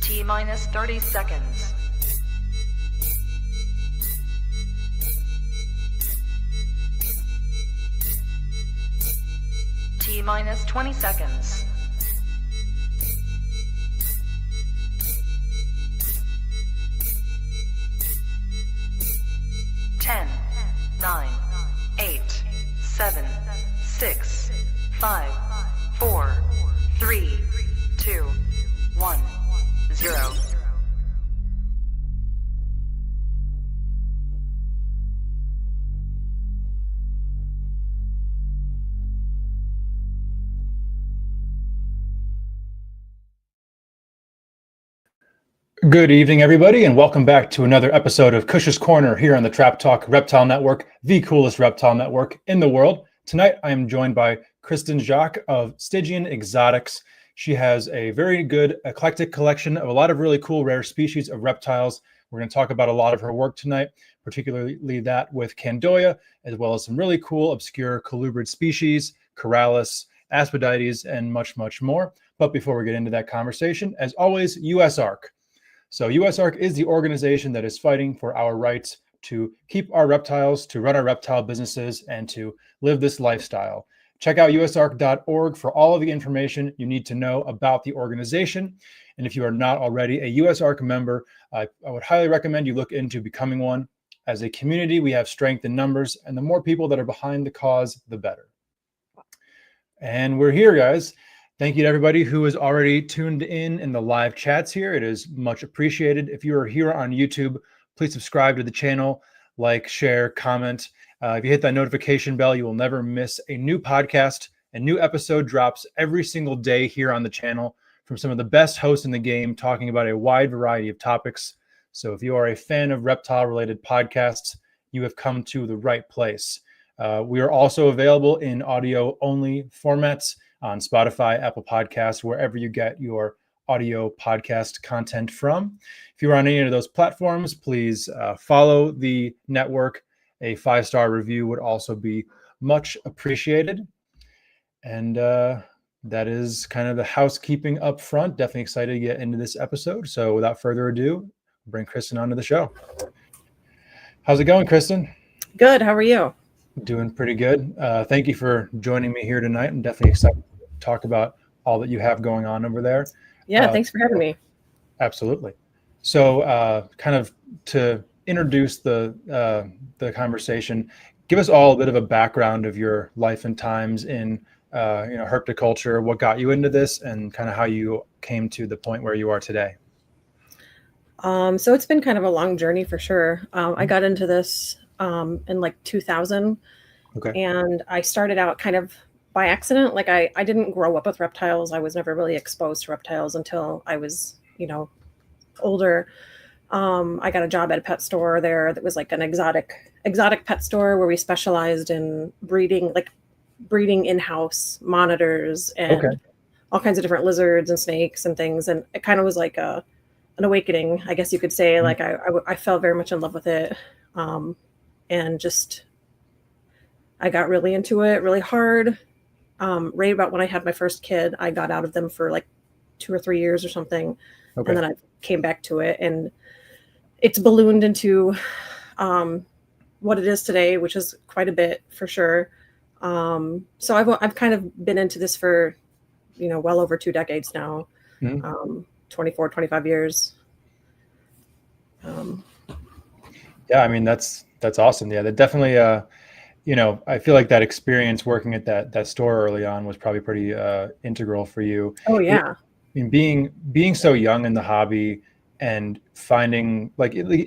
T minus 30 seconds. T minus 20 seconds. 10, 9, 8, 7, 6, 5, 4, 3, 2, 1, 0. Good evening, everybody, and welcome back to another episode of Kush's Corner here on the Trap Talk Reptile Network, the coolest reptile network in the world. Tonight, I am joined by Christen Jacques of Stygian Exotics. She has a very good eclectic collection of a lot of really cool rare species of reptiles. We're going to talk about a lot of her work tonight, particularly that with Candoia, as well as some really cool obscure Colubrids species, Corallus, Aspidites, and much, much more. But before we get into that conversation, as always, USARC. So USARC is the organization that is fighting for our rights to keep our reptiles, to run our reptile businesses, and to live this lifestyle. Check out usarc.org for all of the information you need to know about the organization. And if you are not already a USARC member, I would highly recommend you look into becoming one. As a community, we have strength in numbers, and the more people that are behind the cause, the better. And we're here, guys. Thank you to everybody who is already tuned in the live chats here. It is much appreciated. If you are here on YouTube, please subscribe to the channel, like, share, comment. If you hit that notification bell, you will never miss a new podcast. A new episode drops every single day here on the channel from some of the best hosts in the game, talking about a wide variety of topics. So if you are a fan of reptile-related podcasts, you have come to the right place. We are also available in audio-only formats on Spotify, Apple Podcasts, wherever you get your audio podcast content from. If you're on any of those platforms, please follow the network. A 5-star review would also be much appreciated. And that is kind of the housekeeping up front. Definitely excited to get into this episode. So without further ado, I'll bring Kristen onto the show. How's it going, Kristen? Good. How are you? Doing pretty good. Thank you for joining me here tonight. I'm definitely excited to talk about all that you have going on over there. Yeah, thanks for having me. Absolutely. So kind of to introduce the conversation, give us all a bit of a background of your life and times in herpetoculture, what got you into this, and kind of how you came to the point where you are today. So it's been kind of a long journey for sure. I got into this in like 2000. Okay. And I started out kind of by accident. Like I didn't grow up with reptiles. I was never really exposed to reptiles until I was, older. I got a job at a pet store there that was like an exotic pet store where we specialized in breeding in-house monitors and all kinds of different lizards and snakes and things. And it kind of was like an awakening, I guess you could say. Like I fell very much in love with it. And just, I got really into it really hard. Right about when I had my first kid, I got out of them for like 2 or 3 years or something. Okay. And then I came back to it, and it's ballooned into what it is today, which is quite a bit for sure. So I've kind of been into this for, well over 2 decades now, 24, 25 years. Yeah, I mean, that's awesome. Yeah, that definitely, I feel like that experience working at that store early on was probably pretty integral for you. Oh, yeah. I mean, being so young in the hobby and finding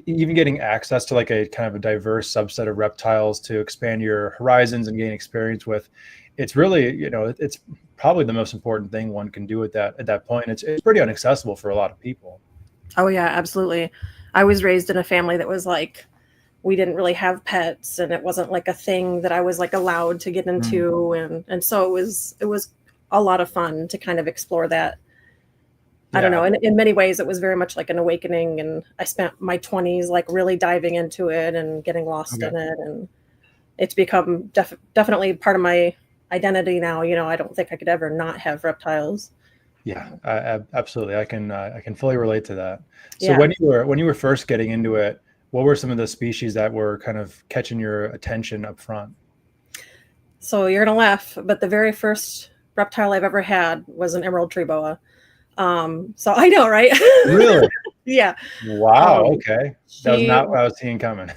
even getting access to like a kind of a diverse subset of reptiles to expand your horizons and gain experience with, it's really, it's probably the most important thing one can do at that point. It's pretty inaccessible for a lot of people. Oh, yeah, absolutely. I was raised in a family that was like, we didn't really have pets, and it wasn't like a thing that I was like allowed to get into. And so it was a lot of fun to kind of explore that. I don't know. And in many ways, it was very much like an awakening. And I spent my 20s like really diving into it and getting lost in it. And it's become definitely part of my identity now. I don't think I could ever not have reptiles. Yeah, absolutely. I can fully relate to that. So Yeah. when you were first getting into it, what were some of the species that were kind of catching your attention up front? So you're gonna laugh, but the very first reptile I've ever had was an emerald tree boa. So I know, right? Really? Yeah. Wow. Um, Okay. That was she, not what I was seeing coming.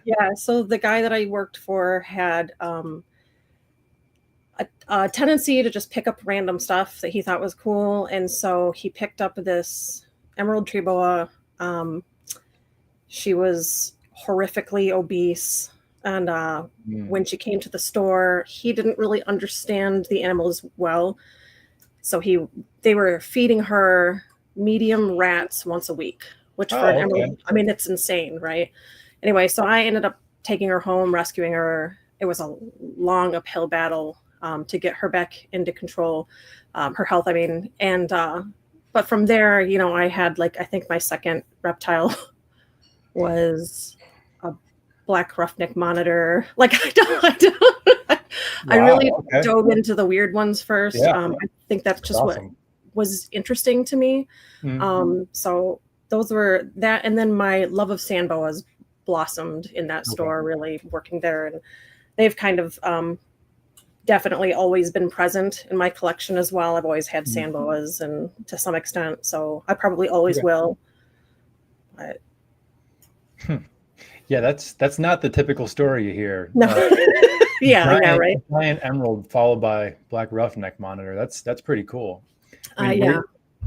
yeah. So the guy that I worked for had a tendency to just pick up random stuff that he thought was cool, and so he picked up this emerald tree boa. She was horrifically obese, and when she came to the store, he didn't really understand the animals well, so they were feeding her medium rats once a week, which for an Oh, okay. emerald, I mean, it's insane, right? Anyway, so I ended up taking her home, rescuing her. It was a long uphill battle to get her back into control, her health, I mean. And but from there, I had I think my second reptile was a black roughneck monitor. I really dove into the weird ones first. Yeah. I think that's just awesome. what was interesting to me. So those were that, and then my love of sand boas blossomed in that store, really working there, and they've kind of definitely always been present in my collection as well. I've always had sand boas, and to some extent, so I probably always will. But yeah, that's not the typical story you hear. No. Yeah, right. Giant emerald followed by black roughneck monitor. That's pretty cool. I mean, yeah.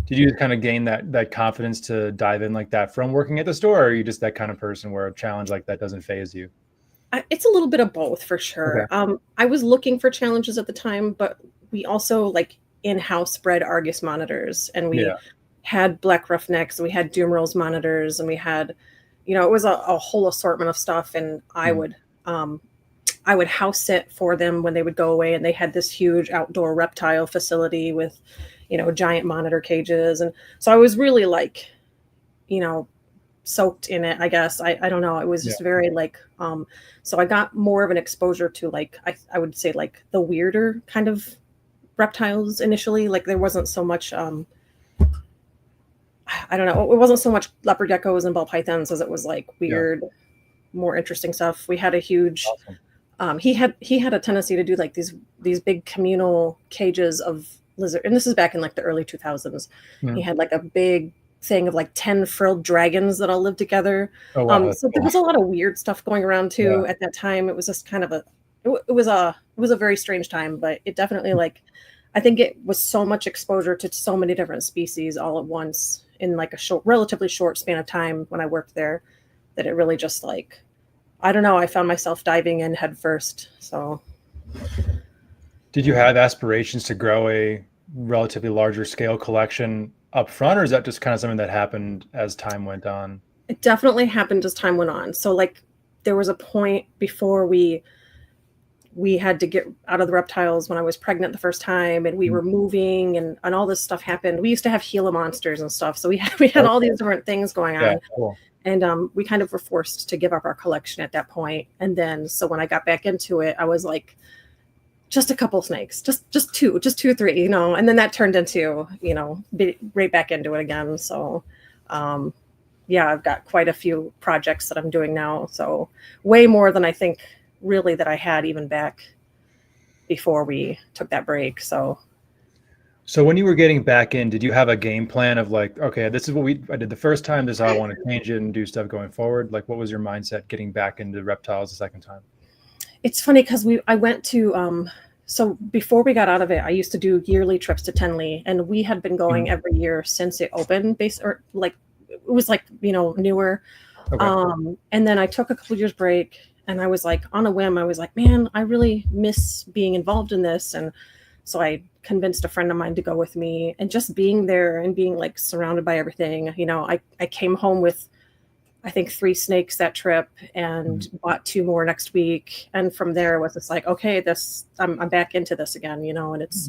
Did you kind of gain that confidence to dive in like that from working at the store, or are you just that kind of person where a challenge like that doesn't faze you? It's a little bit of both, for sure. Okay. I was looking for challenges at the time, but we also in-house bred Argus monitors, and we had black roughnecks, and we had Dumerals monitors, and we had, it was a whole assortment of stuff. And I would house sit for them when they would go away, and they had this huge outdoor reptile facility with, giant monitor cages. And so I was really soaked in it, I guess. I don't know. It was just very so I got more of an exposure to I would say the weirder kind of reptiles initially. There wasn't so much, I don't know. It wasn't so much leopard geckos and ball pythons as it was weird, more interesting stuff. We had a huge, he had a tendency to do these big communal cages of lizard. And this is back in the early 2000s. He had a big thing of 10 frilled dragons that all lived together. Oh, wow, so there was a lot of weird stuff going around too at that time. It was just kind of it was a very strange time, but it definitely I think it was so much exposure to so many different species all at once in a relatively short span of time when I worked there, that it really just I don't know, I found myself diving in head first. So did you have aspirations to grow a relatively larger scale collection up front, or is that just kind of something that happened as time went on? It definitely happened as time went on. So there was a point before we had to get out of the reptiles when I was pregnant the first time, and we were moving, and all this stuff happened. We used to have Gila monsters and stuff. So we had all these different things going on. Cool. And we kind of were forced to give up our collection at that point. And then, so when I got back into it, I was just a couple snakes, just two or three, and then that turned into, right back into it again. So, I've got quite a few projects that I'm doing now. So way more than I think really that I had even back before we took that break. So when you were getting back in, did you have a game plan of okay, this is what I did the first time, this is how I want to change it and do stuff going forward? What was your mindset getting back into reptiles the second time? It's funny because I went to, so before we got out of it, I used to do yearly trips to Tenley, and we had been going every year since it opened, it was newer. Okay. And then I took a couple years break, and I was on a whim, I was man, I really miss being involved in this. And so I convinced a friend of mine to go with me, and just being there and being surrounded by everything, I came home with, I think 3 snakes that trip, and bought 2 more next week. And from there it was just okay, I'm back into this again, and it's,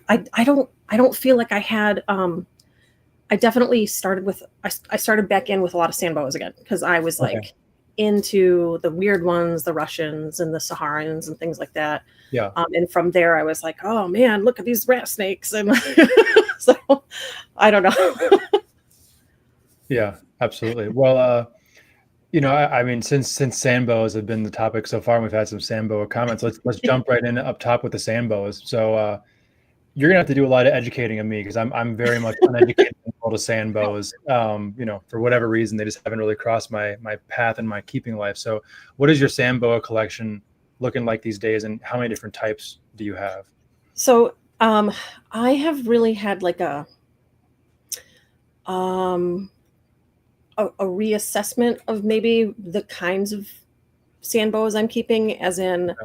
I don't feel like I had, I definitely started back in with a lot of sand boas again. Cause I was into the weird ones, the Russians and the Saharans and things like that. Yeah. And from there, I was like, oh man, look at these rat snakes. And so I don't know. Yeah, absolutely. Well, I mean, since sandboas have been the topic so far, and we've had some sandboa comments. Let's jump right in up top with the sandboas. So you're gonna have to do a lot of educating of me because I'm very much uneducated in the world of sandboas. For whatever reason, they just haven't really crossed my path in my keeping life. So, what is your sandboa collection looking like these days, and how many different types do you have? So I have really had like a reassessment of maybe the kinds of sandboas I'm keeping, as in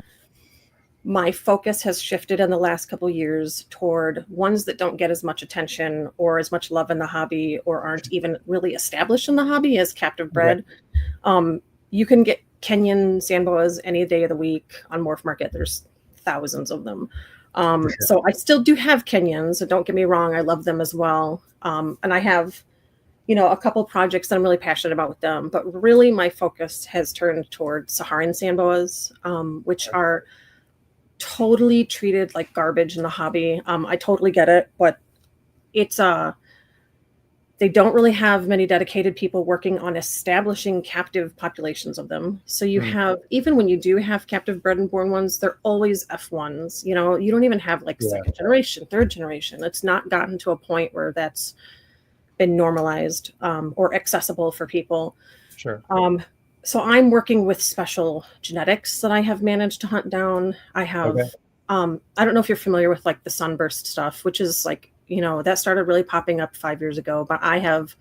my focus has shifted in the last couple of years toward ones that don't get as much attention or as much love in the hobby, or aren't even really established in the hobby as captive bred. Right. You can get Kenyan sandboas any day of the week on MORPH Market. There's thousands of them. Sure. So I still do have Kenyans, so don't get me wrong, I love them as well. And I have a couple projects that I'm really passionate about with them, but really my focus has turned toward Saharan sandboas, which are totally treated like garbage in the hobby. I totally get it, but it's they don't really have many dedicated people working on establishing captive populations of them. So you have, even when you do have captive bred and born ones, they're always F1s. You don't even have like second generation, third generation. It's not gotten to a point where that's been normalized or accessible for people. Sure. So I'm working with special genetics that I have managed to hunt down. I have, I don't know if you're familiar with like the sunburst stuff, which is like, that started really popping up 5 years ago, but I have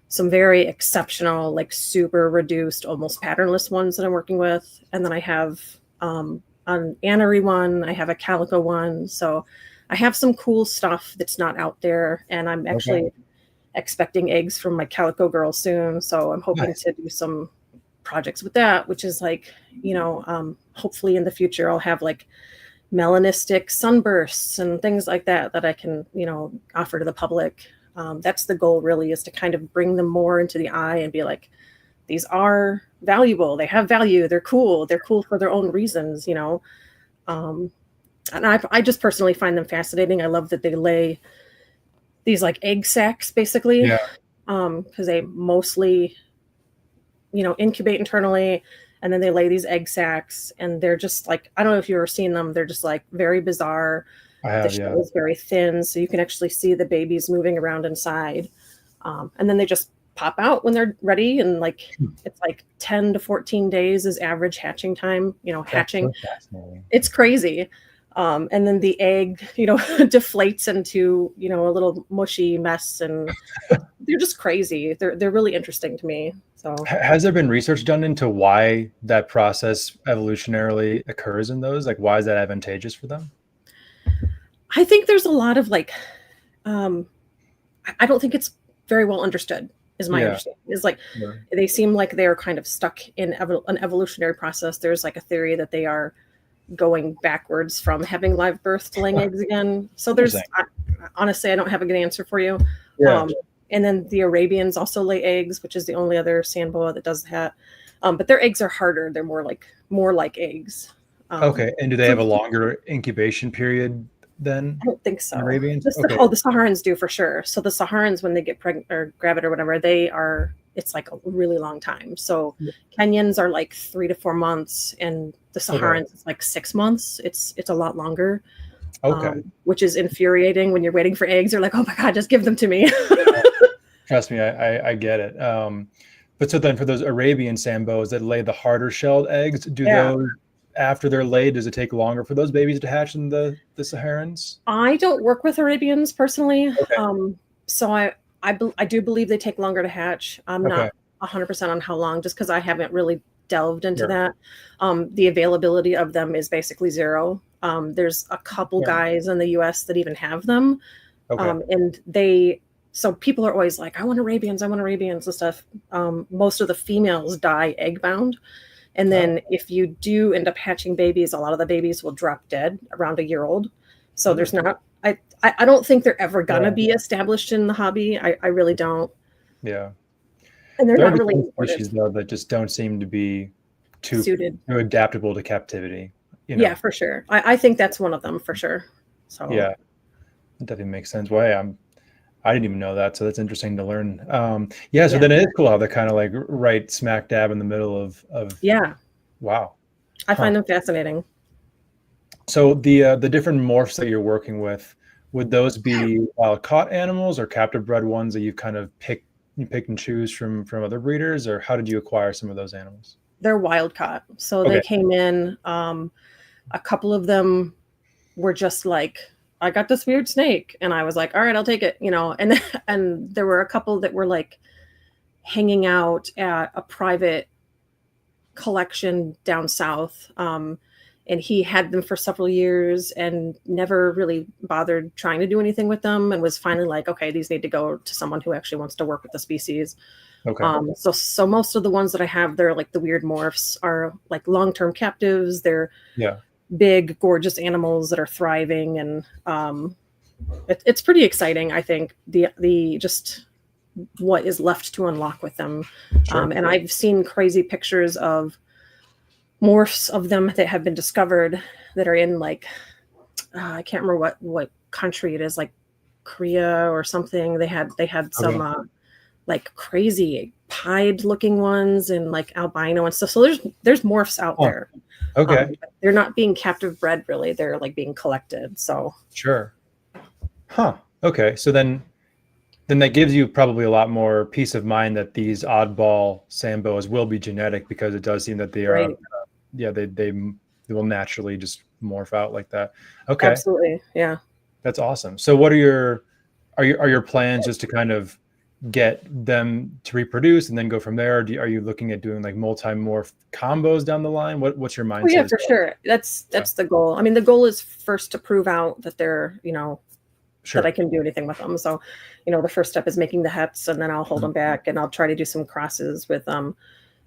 some very exceptional, like super reduced, almost patternless ones that I'm working with. And then I have an anery one, I have a calico one. So I have some cool stuff that's not out there. And I'm actually expecting eggs from my calico girl soon. So I'm hoping to do some projects with that, which is like, hopefully in the future I'll have like melanistic sunbursts and things like that I can, offer to the public. That's the goal really, is to kind of bring them more into the eye and be like, these are valuable. They have value. They're cool. They're cool for their own reasons, and I just personally find them fascinating. I love that they lay these like egg sacs basically, because they mostly, incubate internally, and then they lay these egg sacs, and they're just like, I don't know if you've ever seen them. They're just like very bizarre. I have, the shell is very thin, so you can actually see the babies moving around inside. And then they just pop out when they're ready. And like, it's like 10 to 14 days is average hatching time, hatching. So it's crazy. And then the egg, deflates into, a little mushy mess, and they're just crazy. They're really interesting to me. So has there been research done into why that process evolutionarily occurs in those? Like, why is that advantageous for them? I think there's a lot of like, I don't think it's very well understood, is my understanding. Is like, they seem like they're kind of stuck in an evolutionary process. There's like a theory that they are going backwards from having live birth to laying eggs again. So there's, honestly, I don't have a good answer for you. And then the Arabians also lay eggs, which is the only other sandboa that does that. But their eggs are harder. They're more like eggs. And do they have a longer incubation period then? I don't think so. Arabians? The Saharans do for sure. So the Saharans, when they get pregnant or gravid or whatever, it's like a really long time. So Kenyans are like 3 to 4 months, and the Saharans is like 6 months. It's a lot longer. Which is infuriating when you're waiting for eggs. You're like, oh my God, just give them to me. Trust me, I get it. But so then for those Arabian sandboas that lay the harder shelled eggs, those, after they're laid, does it take longer for those babies to hatch than the Saharans? I don't work with Arabians personally. So I do believe they take longer to hatch. I'm not 100% on how long, just because I haven't really delved into that. The availability of them is basically zero. There's a couple guys in the US that even have them. And so people are always like, I want Arabians and stuff. Most of the females die egg bound. And then if you do end up hatching babies, a lot of the babies will drop dead around a year old. So there's not, I don't think they're ever gonna be established in the hobby. I really don't. Yeah. And they're There are not really some imported. species though that just don't seem to be too Suited. adaptable to captivity. Yeah, for sure. I think that's one of them for sure. So Yeah, it definitely makes sense. Well, yeah, I didn't even know that, so that's interesting to learn. Yeah, so then it is cool how they're kind of like right smack dab in the middle of yeah. Wow. I find them fascinating. So the different morphs that you're working with, would those be wild caught animals or captive bred ones that you've kind of pick and choose from other breeders, or how did you acquire some of those animals? They're wild caught. So they came in, a couple of them were just like, I got this weird snake, and I was like, all right, I'll take it, and there were a couple that were like hanging out at a private collection down south. And he had them for several years and never really bothered trying to do anything with them, and was finally like, okay, these need to go to someone who actually wants to work with the species. Okay. So most of the ones that I have, they're like the weird morphs, are like long-term captives. They're big, gorgeous animals that are thriving, and it's pretty exciting. I think the just what is left to unlock with them. And I've seen crazy pictures of morphs of them that have been discovered that are in like I can't remember what country it is, like Korea or something. They had some like crazy pied looking ones and like albino and stuff. So there's morphs out there. They're not being captive bred really. They're like being collected. So Okay. So then that gives you probably a lot more peace of mind that these oddball Samboas will be genetic, because it does seem that they are they will naturally just morph out like that. Okay. Absolutely. Yeah. That's awesome. So what are your plans just to kind of get them to reproduce and then go from there? Are you looking at doing like multi-morph combos down the line? What's your mindset? Oh, yeah, for sure. That's the goal. I mean, the goal is first to prove out that they're, that I can do anything with them. So, the first step is making the hets, and then I'll hold them back, and I'll try to do some crosses with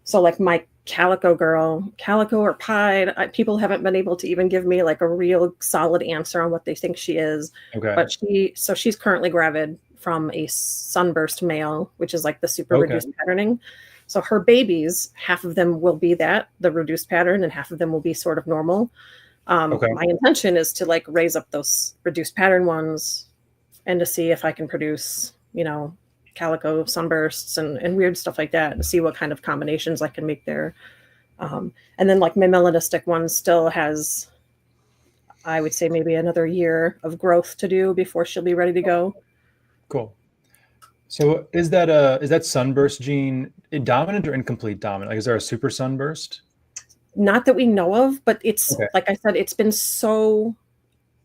so like my calico or pied, people haven't been able to even give me like a real solid answer on what they think she is. But she's currently gravid from a sunburst male, which is like the super reduced patterning. So her babies, half of them will be the reduced pattern, and half of them will be sort of normal. My intention is to like raise up those reduced pattern ones and to see if I can produce, calico sunbursts and weird stuff like that, and see what kind of combinations I can make there. And then like my melanistic one still has, I would say, maybe another year of growth to do before she'll be ready to go. Cool. So is that sunburst gene dominant or incomplete dominant? Like, is there a super sunburst? Not that we know of, but it's like I said, it's been so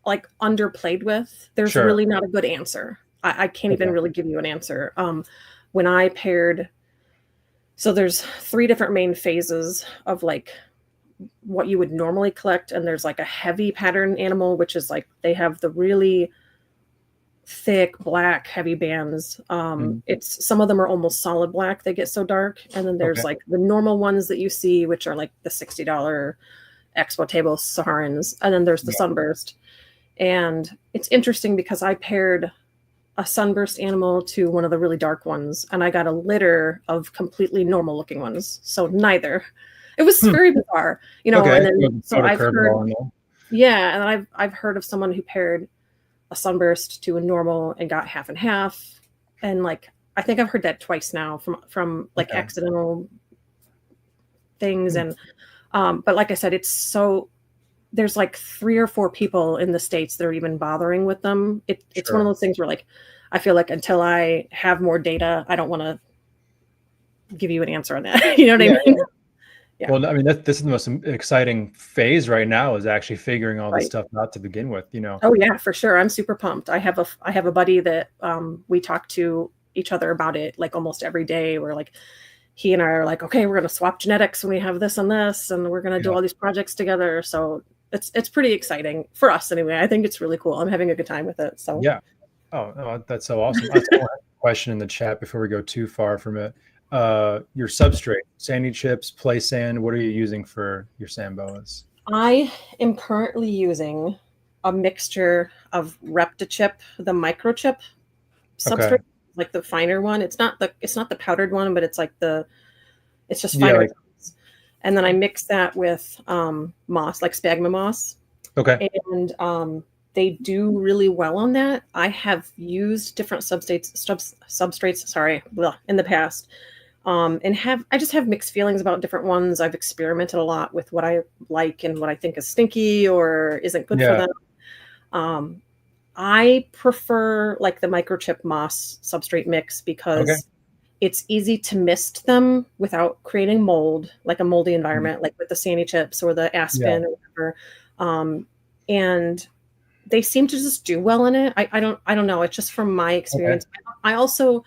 like underplayed with. There's really not a good answer. I can't even really give you an answer. When I paired, so there's 3 different main phases of like what you would normally collect. And there's like a heavy pattern animal, which is like, they have the really thick black heavy bands. It's some of them are almost solid black. They get so dark. And then there's like the normal ones that you see, which are like the $60 Expo table Saharans. And then there's the sunburst. And it's interesting because I paired a sunburst animal to one of the really dark ones, and I got a litter of completely normal looking ones. So neither. It was very bizarre, And then so I've heard, and I've heard of someone who paired a sunburst to a normal and got half and half, and like I think I've heard that twice now from like accidental things, and but like I said, it's so. There's like 3 or 4 people in the States that are even bothering with them. It's one of those things where like, I feel like until I have more data, I don't want to give you an answer on that. You know what I mean? Yeah. Well, I mean, this is the most exciting phase right now, is actually figuring all this stuff out to begin with, Oh yeah, for sure. I'm super pumped. I have a buddy that we talk to each other about it like almost every day. We're like, he and I are like, okay, we're going to swap genetics when we have this and this, and we're going to do all these projects together. So it's pretty exciting for us anyway. I think it's really cool. I'm having a good time with it. So yeah. Oh, no, that's so awesome. I have a question in the chat before we go too far from it. Your substrate, sandy chips, play sand, what are you using for your Samboas? I am currently using a mixture of Reptichip, the microchip substrate. like the finer one. It's not the powdered one, but it's just Yeah, finer. like, And then I mix that with moss, like sphagnum moss. okay. And they do really well on that. I have used different substrates, sorry, in the past. I just have mixed feelings about different ones. I've experimented a lot with what I like and what I think is stinky or isn't good for them. I prefer like the microchip moss substrate mix because it's easy to mist them without creating mold, like a moldy environment, like with the sandy chips or the aspen or whatever. And they seem to just do well in it. I don't know. It's just from my experience. I also,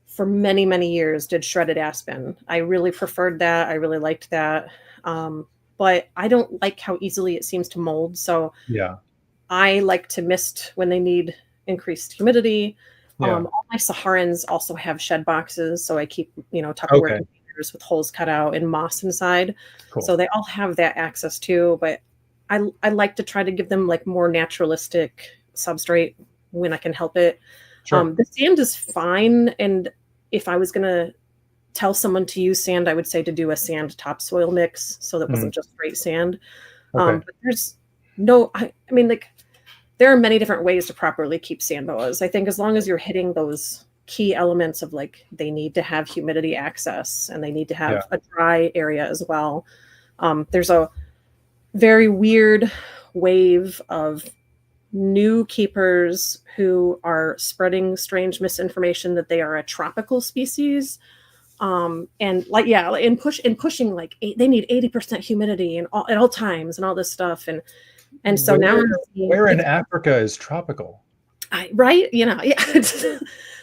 for many, many years, did shredded aspen. I really preferred that. I really liked that. But I don't like how easily it seems to mold. So I like to mist when they need increased humidity. All my Saharans also have shed boxes. So I keep, Tupperware containers with holes cut out and moss inside. Cool. So they all have that access too. But I like to try to give them like more naturalistic substrate when I can help it. Sure. The sand is fine. And if I was going to tell someone to use sand, I would say to do a sand topsoil mix. So that wasn't just straight sand. But there's I mean, like, there are many different ways to properly keep sand boas. I think as long as you're hitting those key elements of like, they need to have humidity access and they need to have a dry area as well. There's a very weird wave of new keepers who are spreading strange misinformation that they are a tropical species. And like, pushing like they need 80% humidity and at all times and all this stuff. And so now where in Africa is tropical? Right?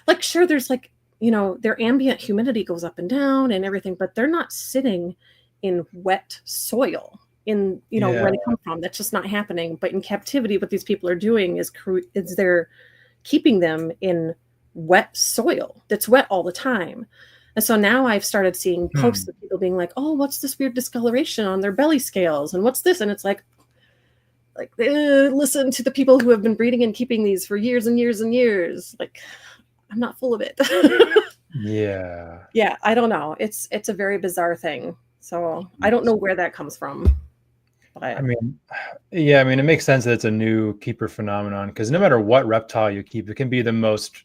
Like, sure, there's like, their ambient humidity goes up and down and everything, but they're not sitting in wet soil where they come from. That's just not happening. But in captivity, what these people are doing is they're keeping them in wet soil that's wet all the time. And so now I've started seeing posts of people being like, oh, what's this weird discoloration on their belly scales? And what's this? And it's like listen to the people who have been breeding and keeping these for years and years and years. Like, I'm not full of it. Yeah. I don't know. It's a very bizarre thing. So I don't know where that comes from. But I mean, it makes sense that it's a new keeper phenomenon because no matter what reptile you keep, it can be the most,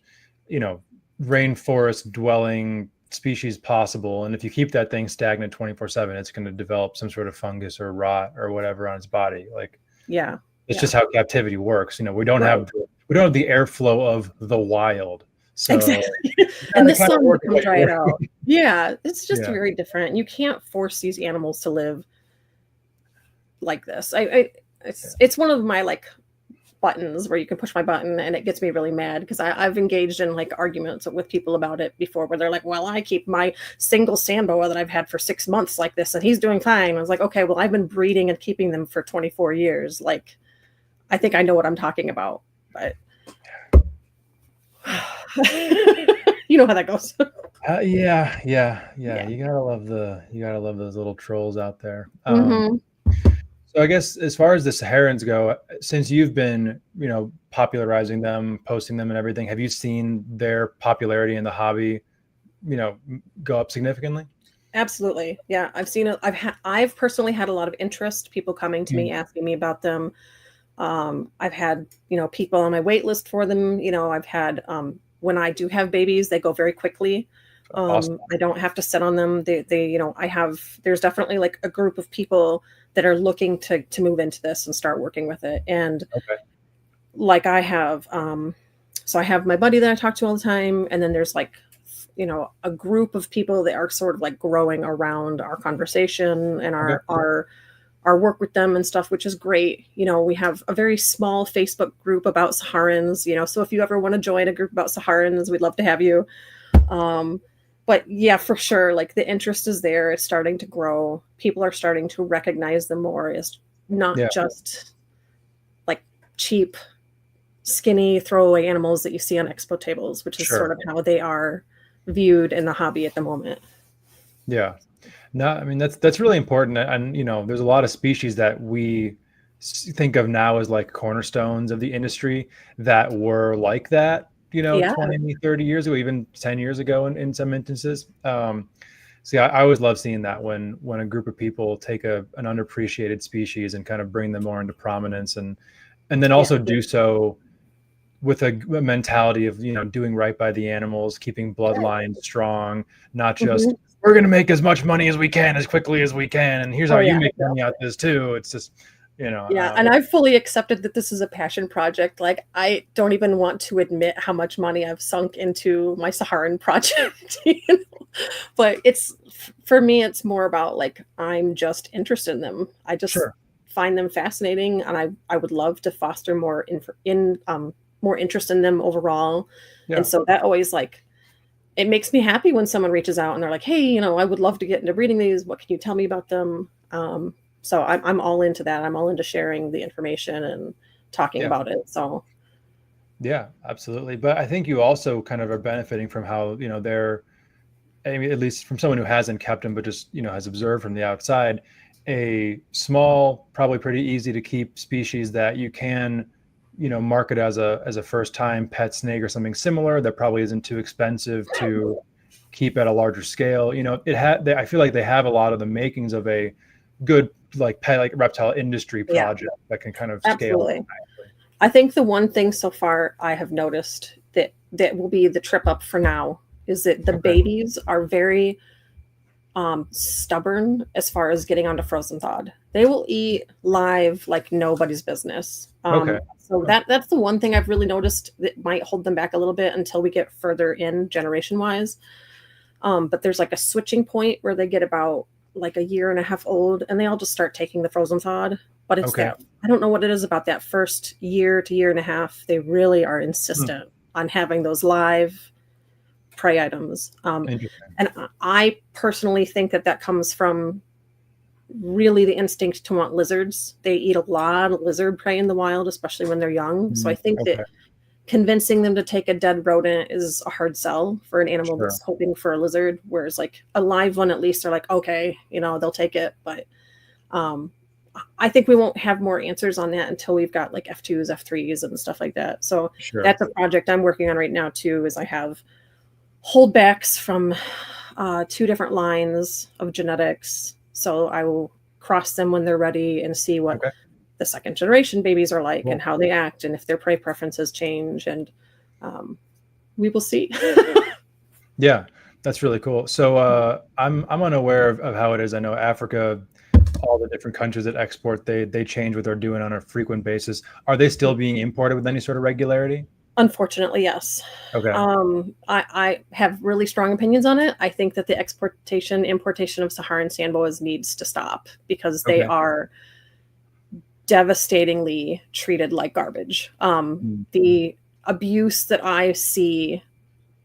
rainforest dwelling species possible. And if you keep that thing stagnant 24/7, it's going to develop some sort of fungus or rot or whatever on its body. Like, it's just how captivity works. We don't have the airflow of the wild. So exactly. And the sun can dry it out. Yeah, it's just very different. You can't force these animals to live like this. It's one of my like buttons where you can push my button and it gets me really mad because I've engaged in like arguments with people about it before where they're like, well, I keep my single sand boa that I've had for 6 months like this and he's doing fine. I was like, okay, well, I've been breeding and keeping them for 24 years. Like, I think I know what I'm talking about, but you know how that goes. Yeah. You gotta love those little trolls out there. So I guess as far as the Saharans go, since you've been, popularizing them, posting them and everything, have you seen their popularity in the hobby, go up significantly? Absolutely. Yeah. I've seen it. I've personally had a lot of interest, people coming to me, asking me about them. I've had, people on my wait list for them. I've had, when I do have babies, they go very quickly. Awesome. I don't have to sit on them. There's definitely like a group of people that are looking to move into this and start working with it. And like I have, so I have my buddy that I talk to all the time. And then there's like, a group of people that are sort of like growing around our conversation and our work with them and stuff, which is great. We have a very small Facebook group about Saharans, so if you ever want to join a group about Saharans, we'd love to have you. But yeah, for sure, like the interest is there. It's starting to grow. People are starting to recognize them more as not just like cheap, skinny throwaway animals that you see on expo tables, which is sort of how they are viewed in the hobby at the moment. Yeah. No, I mean, that's really important. And, there's a lot of species that we think of now as like cornerstones of the industry that were like that, Yeah. 20, 30 years ago, even 10 years ago in some instances. See, I always love seeing that when a group of people take an underappreciated species and kind of bring them more into prominence, and then also do so with a mentality of, doing right by the animals, keeping bloodlines strong, not just we're going to make as much money as we can as quickly as we can, and here's how you make money out of this too. It's just, and I've fully accepted that this is a passion project. Like, I don't even want to admit how much money I've sunk into my Saharan project, but for me, it's more about like, I'm just interested in them. I just find them fascinating, and I would love to foster more more interest in them overall. And so that always, like, it makes me happy when someone reaches out and they're like, hey, I would love to get into breeding these. What can you tell me about them? So I'm all into that. I'm all into sharing the information and talking about it. So. Yeah, absolutely. But I think you also kind of are benefiting from how, they're, I mean, at least from someone who hasn't kept them, but just, has observed from the outside, a small, probably pretty easy to keep species that you can, market as a first time pet snake or something similar that probably isn't too expensive to keep at a larger scale. I feel like they have a lot of the makings of a good reptile industry project that can kind of scale. I think the one thing so far I have noticed that will be the trip up for now is that the babies are very stubborn as far as getting onto frozen thawed. They will eat live like nobody's business. So that's the one thing I've really noticed that might hold them back a little bit until we get further in generation wise. But there's like a switching point where they get about like a year and a half old, and they all just start taking the frozen thawed. But it's that, I don't know what it is about that first year to year and a half. They really are insistent on having those live prey items. And I personally think that comes from really the instinct to want lizards. They eat a lot of lizard prey in the wild, especially when they're young. So I think that convincing them to take a dead rodent is a hard sell for an animal that's hoping for a lizard, whereas like a live one, at least they're like, okay, they'll take it. But I think we won't have more answers on that until we've got like F2s, F3s and stuff like that. So that's a project I'm working on right now too, is I have holdbacks from 2 different lines of genetics. So I will cross them when they're ready and see what the second generation babies are like and how they act and if their prey preferences change, and we will see. Yeah, that's really cool. So I'm unaware of how it is. I know Africa, all the different countries that export, they change what they're doing on a frequent basis. Are they still being imported with any sort of regularity? Unfortunately, yes. I have really strong opinions on it. I think that the importation of Saharan sand boas needs to stop because they are devastatingly treated like garbage. The abuse that I see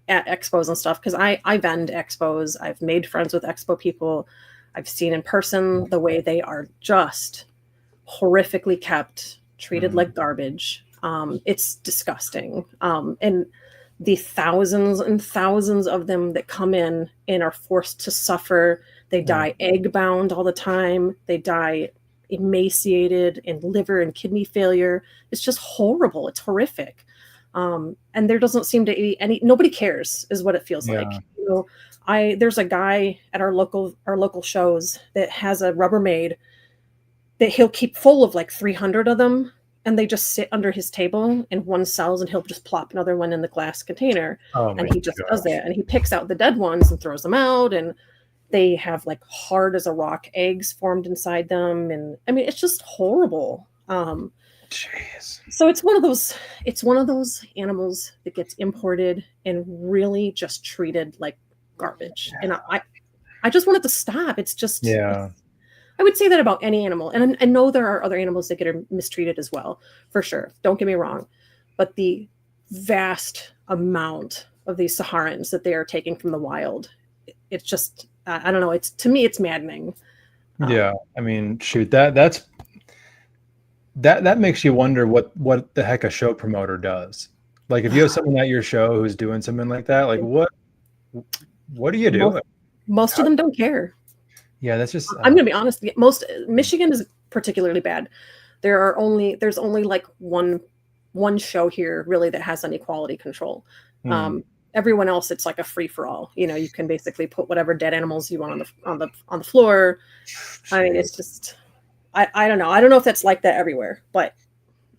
at expos and stuff, because I vend expos, I've made friends with expo people, I've seen in person the way they are just horrifically kept, treated like garbage. It's disgusting. And the thousands and thousands of them that come in and are forced to suffer, they die egg bound all the time. They die emaciated and liver and kidney failure. It's just horrible. It's horrific. And there doesn't seem to be nobody cares is what it feels like. There's a guy at our local shows that has a Rubbermaid that he'll keep full of like 300 of them, and they just sit under his table and one sells and he'll just plop another one in the glass container. And he just does that, and he picks out the dead ones and throws them out, and they have like hard as a rock eggs formed inside them. And I mean, it's just horrible. So it's one of those animals that gets imported and really just treated like garbage. And I just want it to stop. It's just, I would say that about any animal. And I know there are other animals that get mistreated as well, for sure. Don't get me wrong. But the vast amount of these Saharans that they are taking from the wild, it's just, I don't know. To me, it's maddening. I mean, shoot, that makes you wonder what the heck a show promoter does. Like, if you have someone at your show who's doing something like that, like what do you do? Most of them don't care. Yeah, that's just. I'm going to be honest. Michigan is particularly bad. There's only like one one show here really that has any quality control. Hmm. Everyone else, it's like a free for all. You know, you can basically put whatever dead animals you want on the floor. I mean, it's just, I don't know. I don't know if that's like that everywhere, but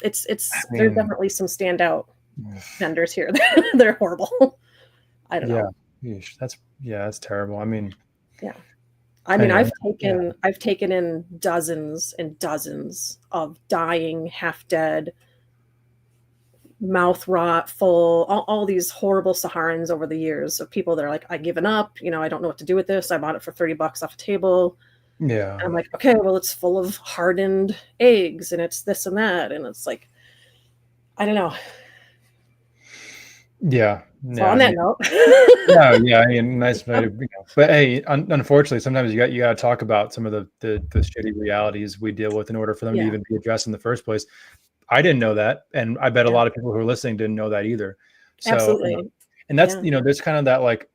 there's definitely some standout vendors here. They're horrible. I don't know. Yeesh, that's terrible. I mean, yeah. I mean, anyway, I've taken in dozens and dozens of dying, half dead, mouth rot, full, all these horrible Saharans over the years of people that are like, I've given up, you know, I don't know what to do with this. I bought it for $30 off a table. yeah. And I'm like, okay, well, it's full of hardened eggs and it's this and that. And it's like, I don't know. Yeah. So on that note. I mean, nice way to, but hey, unfortunately, sometimes you got to talk about some of the shitty realities we deal with in order for them to even be addressed in the first place. I didn't know that, and I bet a lot of people who are listening didn't know that either. So, absolutely. And that's there's kind of that like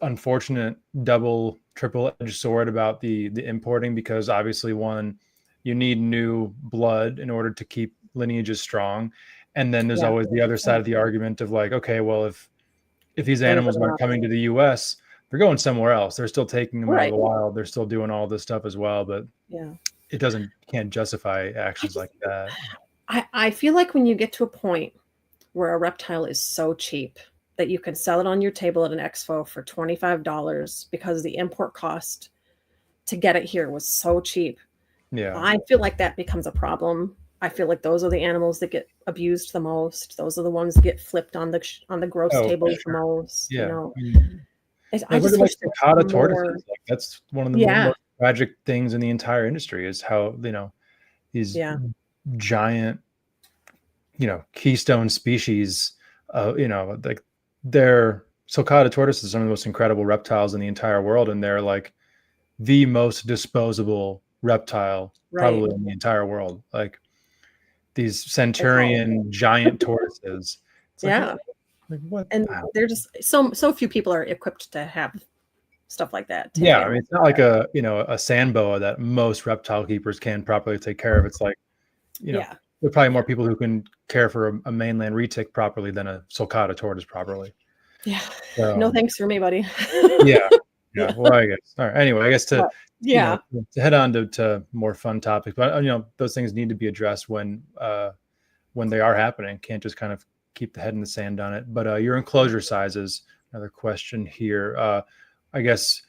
unfortunate double, triple-edged sword about the importing, because obviously, one, you need new blood in order to keep lineages strong, and then there's always the other side of the argument of like, okay, well, if these animals aren't coming to the U.S., they're going somewhere else. They're still taking them out of the wild. They're still doing all this stuff as well, but it can't justify actions like that. I feel like when you get to a point where a reptile is so cheap that you can sell it on your table at an expo for $25 because the import cost to get it here was so cheap. Yeah. I feel like that becomes a problem. I feel like those are the animals that get abused the most. Those are the ones that get flipped on the gross tables the most. Yeah. You know, I just wish the tortoises. Like, that's one of the most tragic things in the entire industry is how, these giant, keystone species, like they're sulcata tortoises are some of the most incredible reptiles in the entire world. And they're like the most disposable reptile probably in the entire world. Like these centurion giant tortoises. It's like, what? And they're just so few people are equipped to have stuff like that. I mean, it's not like a sand boa that most reptile keepers can properly take care of. It's like, there are probably more people who can care for a mainland retic properly than a sulcata tortoise properly. Yeah. So, no thanks for me, buddy. Yeah. Well, I guess. All right. Anyway, I guess to head on to more fun topics, but those things need to be addressed when they are happening. Can't just kind of keep the head in the sand on it. But your enclosure sizes, another question here. I guess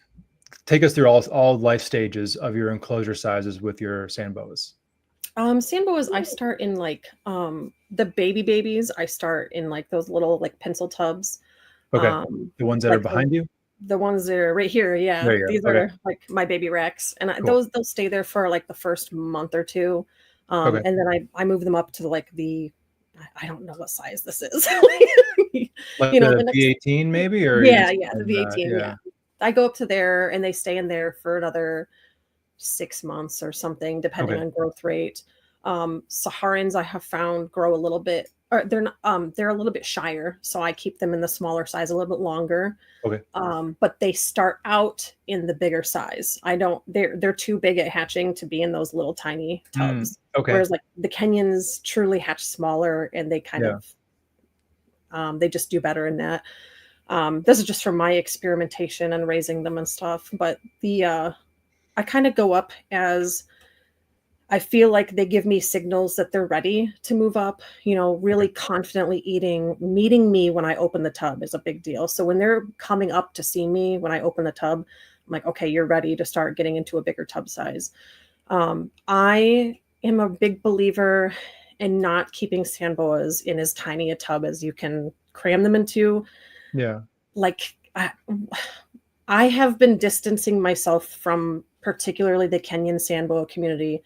take us through all life stages of your enclosure sizes with your sand boas. Sand boas, I start in like the babies. I start in like those little like pencil tubs. Okay. The ones that are behind you? The ones that are right here. Yeah. These are like my baby Rex. And they'll stay there for like the first month or two. And then I move them up to like I don't know what size this is. Like the V18 maybe? Or the V18. Yeah. I go up to there and they stay in there for another 6 months or something, depending on growth rate. Saharans I have found grow a little bit, or they're a little bit shyer, so I keep them in the smaller size a little bit longer. But they start out in the bigger size. They're too big at hatching to be in those little tiny tubs. Whereas like the Kenyans truly hatch smaller, and they kind of they just do better in that. This is just from my experimentation and raising them and stuff. But I kind of go up as I feel like they give me signals that they're ready to move up, really confidently meeting me when I open the tub is a big deal. So when they're coming up to see me, when I open the tub, I'm like, okay, you're ready to start getting into a bigger tub size. I am a big believer in not keeping sand boas in as tiny a tub as you can cram them into. Yeah. Like I have been distancing myself from particularly the Kenyan sand boa community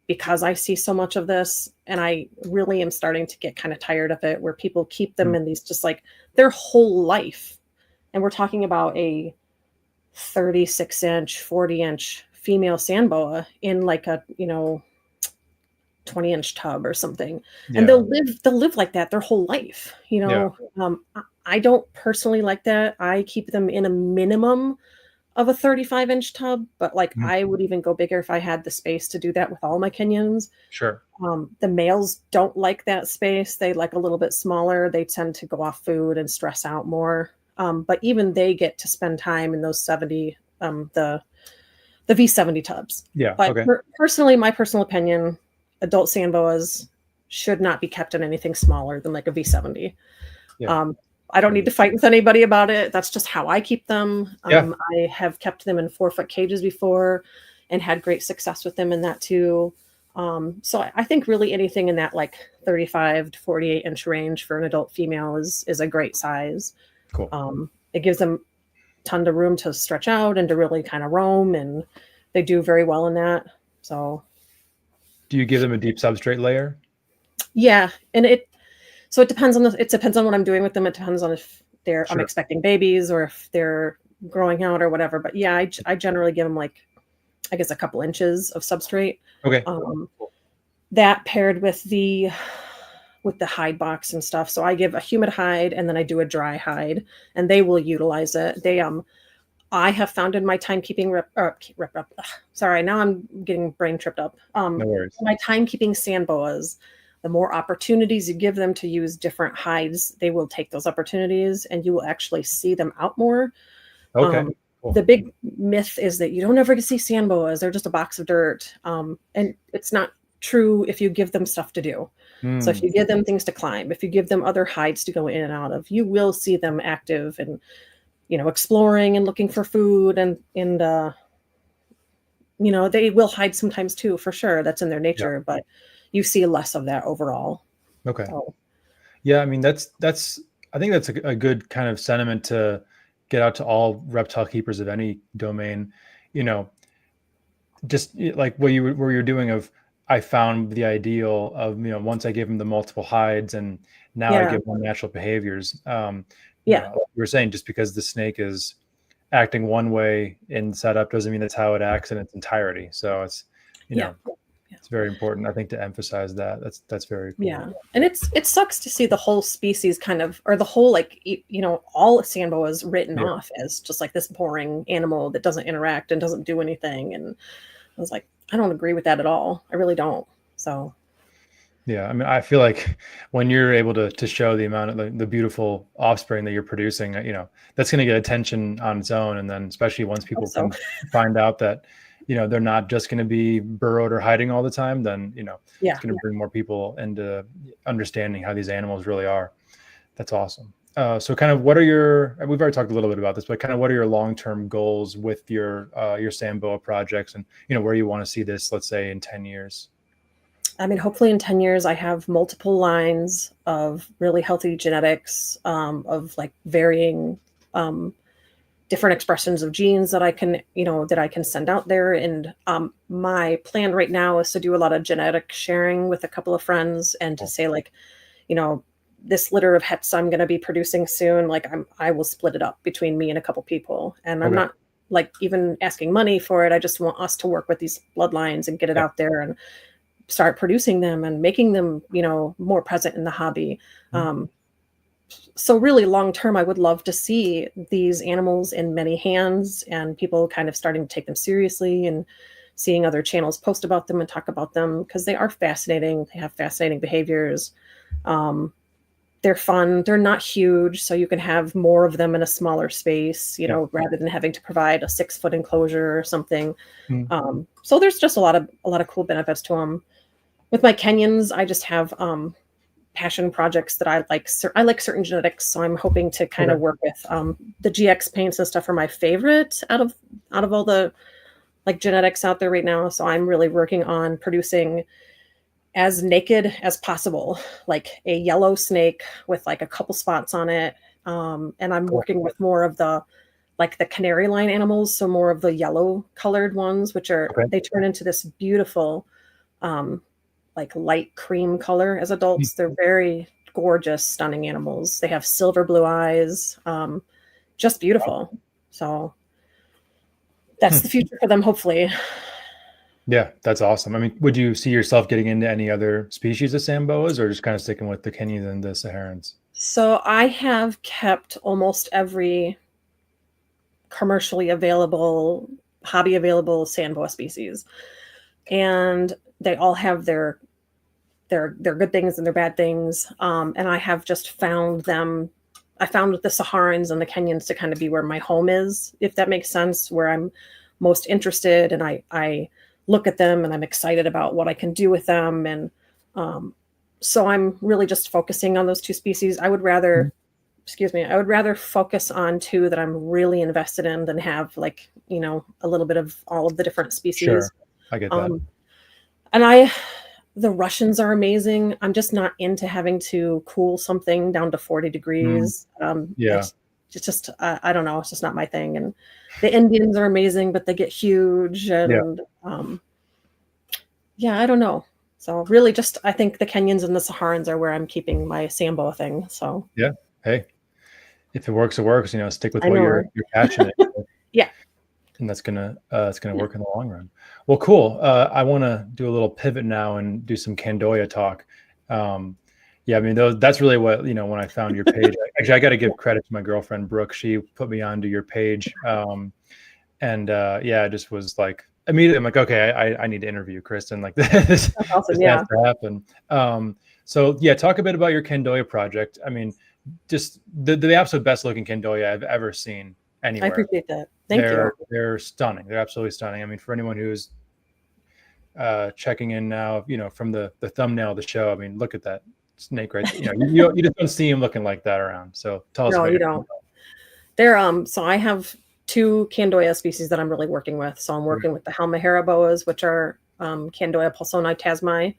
because I see so much of this, and I really am starting to get kind of tired of it, where people keep them in these just like their whole life. And we're talking about a 36-inch, 40-inch female sand boa in like a 20-inch tub or something. And they'll live like that their whole life. I don't personally like that. I keep them in a minimum of a 35-inch tub, but like Mhm. I would even go bigger if I had the space to do that with all my Kenyans. Sure. The males don't like that space. They like a little bit smaller. They tend to go off food and stress out more. But even they get to spend time in those 70, the V70 tubs. Yeah. But Okay. personally, my personal opinion, adult sand boas should not be kept in anything smaller than like a V70. Yeah. I don't need to fight with anybody about it. That's just how I keep them. Yeah. I have kept them in 4-foot cages before and had great success with them in that too. So I think really anything in that like 35 to 48 inch range for an adult female is a great size. Cool. It gives them a ton of room to stretch out and to really kind of roam, and they do very well in that. So Do you give them a deep substrate layer? yeah, and it depends on what I'm doing with them. It depends on if I'm Sure. expecting babies or if they're growing out or whatever. But yeah, I generally give them like, I guess, a couple inches of substrate. Okay. That paired with the hide box and stuff. So I give a humid hide and then I do a dry hide, and they will utilize it. I have found in my timekeeping sorry, now I'm getting brain tripped up. No worries. My timekeeping sand boas, the more opportunities you give them to use different hides, they will take those opportunities and you will actually see them out more. Okay. Cool. The big myth is that you don't ever get to see sand boas. They're just a box of dirt. And it's not true if you give them stuff to do. So if you give them things to climb, if you give them other hides to go in and out of, you will see them active and, exploring and looking for food and they will hide sometimes too, for sure. That's in their nature, but you see less of that overall. Okay. So. Yeah. I mean, I think that's a good kind of sentiment to get out to all reptile keepers of any domain, just like what you're doing of, I found the ideal of, once I give them the multiple hides and now I give them natural behaviors. You were saying just because the snake is acting one way in setup doesn't mean that's how it acts in its entirety. So it's, it's very important, I think, to emphasize that. That's very cool. Yeah. And it sucks to see the whole species kind of, or the whole, like, all sand boas written off as just like this boring animal that doesn't interact and doesn't do anything. And I was like, I don't agree with that at all. I really don't. So. Yeah. I mean, I feel like when you're able to show the amount of the beautiful offspring that you're producing, that's going to get attention on its own. And then especially once people can find out that, they're not just going to be burrowed or hiding all the time, then, it's going to bring more people into understanding how these animals really are. That's awesome. So kind of we've already talked a little bit about this, but kind of what are your long-term goals with your sand boa projects and, where you want to see this, let's say, in 10 years? I mean, hopefully in 10 years, I have multiple lines of really healthy genetics, of like varying, different expressions of genes that I can send out there. And my plan right now is to do a lot of genetic sharing with a couple of friends and to say, like, this litter of hets I'm going to be producing soon, like I will split it up between me and a couple people. And I'm not like even asking money for it. I just want us to work with these bloodlines and get it out there and start producing them and making them, more present in the hobby. So really long term, I would love to see these animals in many hands and people kind of starting to take them seriously and seeing other channels post about them and talk about them, because they are fascinating. They have fascinating behaviors. They're fun. They're not huge, so you can have more of them in a smaller space, rather than having to provide a 6-foot enclosure or something. So there's just a lot of cool benefits to them. With my Kenyans, I just have passion projects that I like. I like certain genetics, so I'm hoping to kind of work with the GX paints and stuff are my favorite out of all the like genetics out there right now. So I'm really working on producing as naked as possible, like a yellow snake with like a couple spots on it. And I'm working with more of the canary line animals, so more of the yellow colored ones, which are they turn into this beautiful like light cream color as adults. They're very gorgeous, stunning animals. They have silver blue eyes, just beautiful. So that's the future for them, hopefully. Yeah, that's awesome. I mean, would you see yourself getting into any other species of sand boas or just kind of sticking with the Kenyans and the Saharans? So I have kept almost every commercially available, hobby available sand boa species. And they all have their good things and their bad things. And I have just found them. I found the Saharans and the Kenyans to kind of be where my home is, if that makes sense, where I'm most interested. And I look at them and I'm excited about what I can do with them. And so I'm really just focusing on those two species. I would rather, I would rather focus on two that I'm really invested in than have like, a little bit of all of the different species. Sure. I get that. And the Russians are amazing. I'm just not into having to cool something down to 40 degrees. Yeah. It's just, I don't know. It's just not my thing. And the Indians are amazing, but they get huge. And I don't know. So really just, I think the Kenyans and the Saharans are where I'm keeping my Sambo thing. So yeah. Hey, if it works, it works, stick with what you're passionate. Yeah. And that's gonna work in the long run. Well, cool. I want to do a little pivot now and do some Candoia talk. That's really what when I found your page. Actually, I got to give credit to my girlfriend Brooke. She put me onto your page, I just was like immediately. I'm like, okay, I need to interview Kristen. Like this, that's awesome. this has to happen. Talk a bit about your Candoia project. I mean, just the absolute best looking Candoia I've ever seen anywhere. I appreciate that. Thank you. They're stunning. They're absolutely stunning. I mean, for anyone who's checking in now, from the thumbnail of the show, I mean, look at that snake right there. You just don't see him looking like that around. So tell us. No, you don't. They're so I have two Candoia species that I'm really working with. So I'm working with the Halmahera boas, which are Candoia pulsoni tasmai,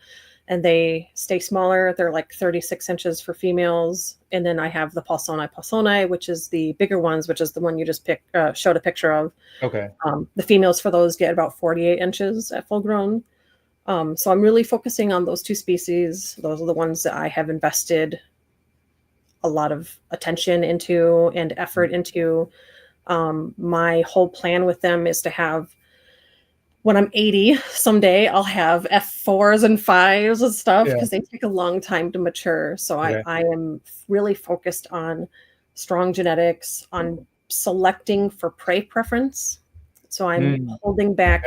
and they stay smaller. They're like 36 inches for females. And then I have the pulsoni, which is the bigger ones, which is the one you just showed a picture of. Okay. The females for those get about 48 inches at full grown. So I'm really focusing on those two species. Those are the ones that I have invested a lot of attention into and effort into. My whole plan with them is to have, when I'm 80 someday, I'll have F4s and 5s and stuff because they take a long time to mature. So I am really focused on strong genetics, on selecting for prey preference. So I'm holding back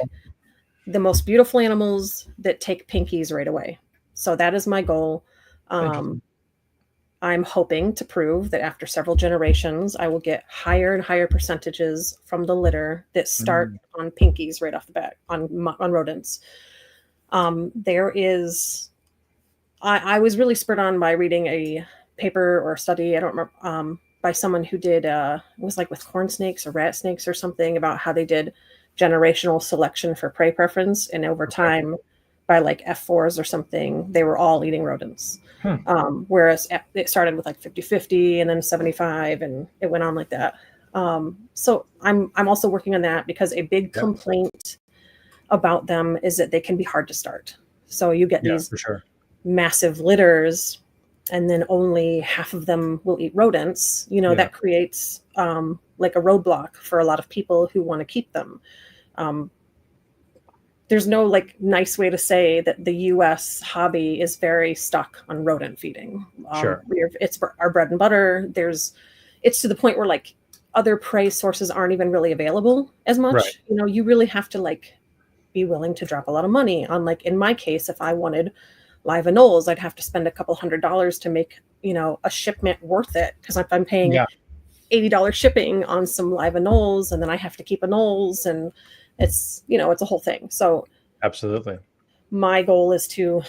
the most beautiful animals that take pinkies right away. So that is my goal. I'm hoping to prove that after several generations, I will get higher and higher percentages from the litter that start on pinkies right off the bat on rodents. I was really spurred on by reading a paper or a study, I don't remember, by someone who did, it was like with corn snakes or rat snakes or something, about how they did generational selection for prey preference. And over time, by like F4s or something, they were all eating rodents. Whereas it started with like 50-50 and then 75 and it went on like that. So I'm also working on that because a big complaint about them is that they can be hard to start. So you get these massive litters and then only half of them will eat rodents. That creates like a roadblock for a lot of people who want to keep them. There's no like nice way to say that the U.S. hobby is very stuck on rodent feeding. It's our bread and butter. It's to the point where like other prey sources aren't even really available as much. Right. You really have to like be willing to drop a lot of money on, like in my case, if I wanted live anoles, I'd have to spend a couple $100s to make, a shipment worth it. Because if I'm paying $80 shipping on some live anoles and then I have to keep anoles and it's a whole thing. So absolutely, my goal is to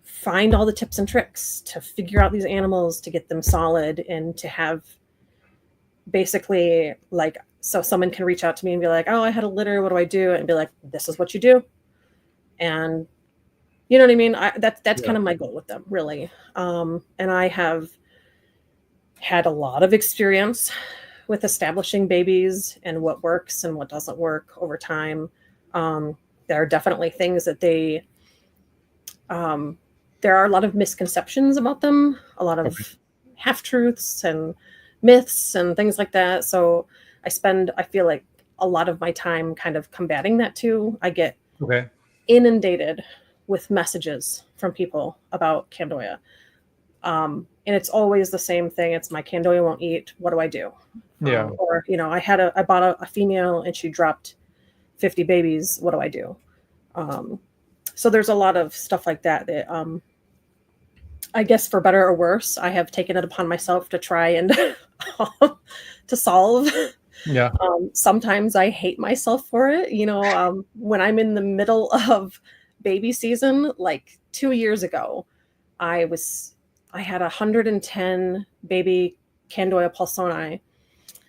find all the tips and tricks to figure out these animals, to get them solid, and to have basically like, so someone can reach out to me and be like, oh, I had a litter, what do I do? And be like, this is what you do. And you know what I mean? That's kind of my goal with them, really. And I have had a lot of experience with establishing babies and what works and what doesn't work over time. There are definitely things that there are a lot of misconceptions about them, a lot of half-truths and myths and things like that. So I feel like a lot of my time kind of combating that too. I get inundated with messages from people about Candoia. and it's always the same thing. It's my Candoia won't eat. What do I do? Yeah. Or, I bought a female and she dropped 50 babies. What do I do? So there's a lot of stuff like that I guess for better or worse, I have taken it upon myself to try and to solve. Yeah. Sometimes I hate myself for it. When I'm in the middle of baby season, like 2 years ago, I had 110 baby Candoia pulsoni.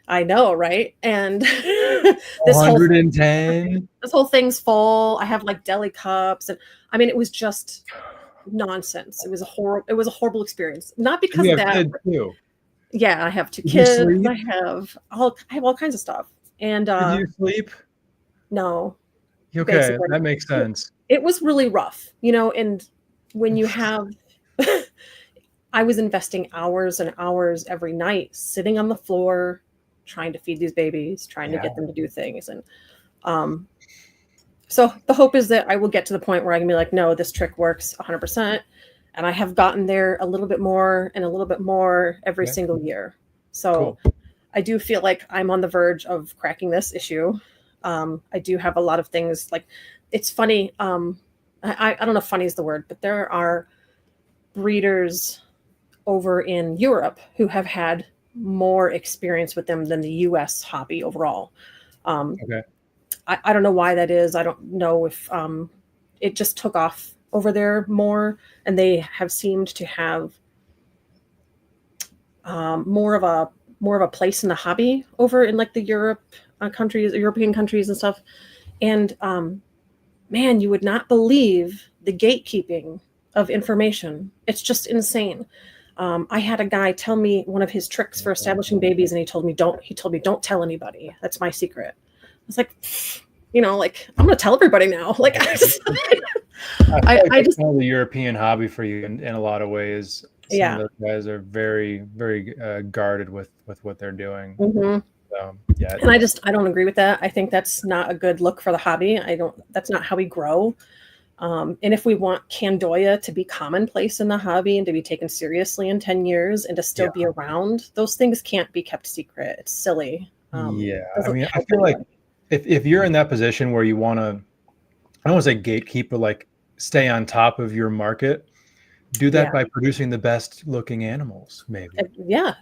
I know, right? And this 110. This whole thing's full. I have like deli cups, and I mean, it was just nonsense. It was a horrible experience. Not because of that. Kids too. Yeah, I have 2 Did you kids. sleep? I have all kinds of stuff. And Did you sleep? No. Okay, basically. that makes sense. It was really rough, and when you have I was investing hours and hours every night sitting on the floor trying to feed these babies, trying to get them to do things. And so the hope is that I will get to the point where I can be like, no, this trick works 100%. And I have gotten there a little bit more and a little bit more every single year. So cool. I do feel like I'm on the verge of cracking this issue. I do have a lot of things like, it's funny. I don't know if funny is the word, but there are breeders over in Europe who have had more experience with them than the US hobby overall. Okay. I don't know why that is. I don't know if it just took off over there more, and they have seemed to have more of a place in the hobby over in like the European countries and stuff. And man, you would not believe the gatekeeping of information. It's just insane. I had a guy tell me one of his tricks for establishing babies, and he told me don't tell anybody. That's my secret. I was like, like I'm gonna tell everybody now. Like I just know the European hobby for you in a lot of ways. Some of those guys are very, very guarded with what they're doing. Mm-hmm. So, yeah. And I don't agree with that. I think that's not a good look for the hobby. That's not how we grow. And if we want Candoia to be commonplace in the hobby and to be taken seriously in 10 years and to still be around, those things can't be kept secret. It's silly. I mean, I feel like if you're in that position where you want to, I don't want to say gatekeep, but like stay on top of your market, do that by producing the best looking animals, maybe. Yes,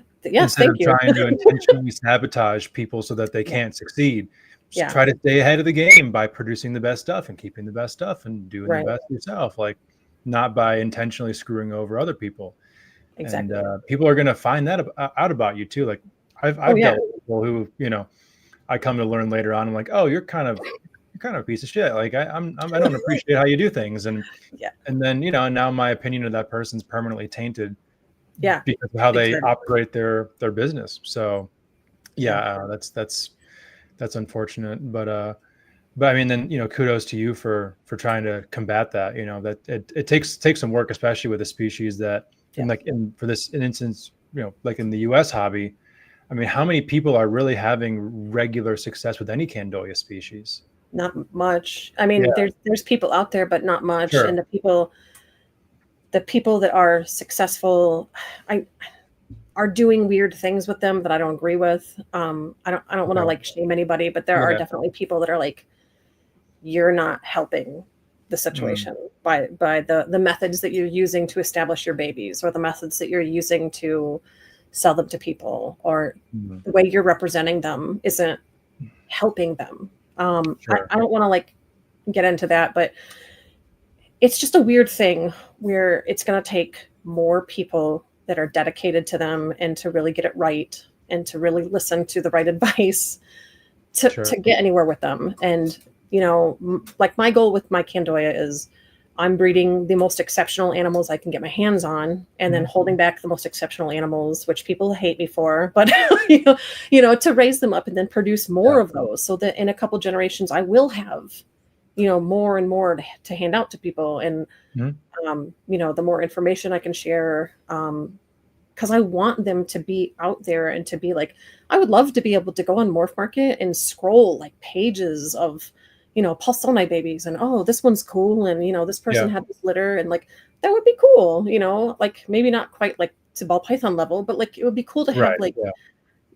instead of trying to intentionally sabotage people so that they can't succeed. Just try to stay ahead of the game by producing the best stuff and keeping the best stuff and doing the best yourself, like not by intentionally screwing over other people. Exactly. And people are going to find that out about you too. Like I've dealt with people who, I come to learn later on. I'm like, oh, you're kind of a piece of shit. Like I don't appreciate how you do things. And then, now my opinion of that person's permanently tainted because of how they operate their business. So that's unfortunate, but I mean, then, kudos to you for trying to combat that, that it takes some work, especially with a species that for this instance, like in the US hobby, I mean, how many people are really having regular success with any Candoia species? Not much. I mean, there's people out there, but not much. Sure. And the people that are successful, are doing weird things with them that I don't agree with. I don't want to like shame anybody, but there are definitely people that are like, you're not helping the situation by the methods that you're using to establish your babies, or the methods that you're using to sell them to people, or the way you're representing them isn't helping them. I don't want to like get into that, but it's just a weird thing where it's going to take more people that are dedicated to them and to really get it right and to really listen to the right advice to get anywhere with them. And, like my goal with my Candoia is I'm breeding the most exceptional animals I can get my hands on, and then holding back the most exceptional animals, which people hate me for, but to raise them up and then produce more of those, so that in a couple generations I will have, more and more to hand out to people. And, the more information I can share, because I want them to be out there and to be like, I would love to be able to go on MORPH Market and scroll like pages of, pulsoni babies, and oh, this one's cool, and this person had this litter, and like that would be cool, like maybe not quite like to ball python level, but like it would be cool to have Right. like, Yeah.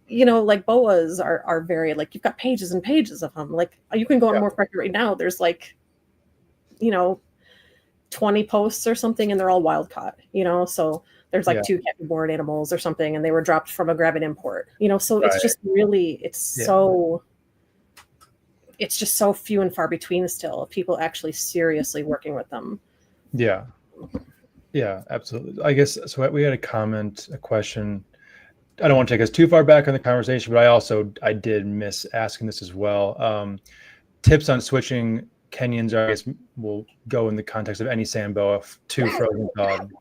you know, like boas are very like, you've got pages and pages of them. Like you can go on Yeah. MORPH Record right now. There's like, you know, 20 posts or something, and they're all wild caught, you know, so there's like Yeah. 2 captive born animals or something, and they were dropped from a gravid import, you know, so it's Right. just really, it's Yeah. just so few and far between still of people actually seriously working with them. Yeah. Yeah, absolutely. I guess so. We had a question. I don't want to take us too far back in the conversation, but I did miss asking this as well. Tips on switching Kenyans, I guess, will go in the context of any sand boa to frozen thawed.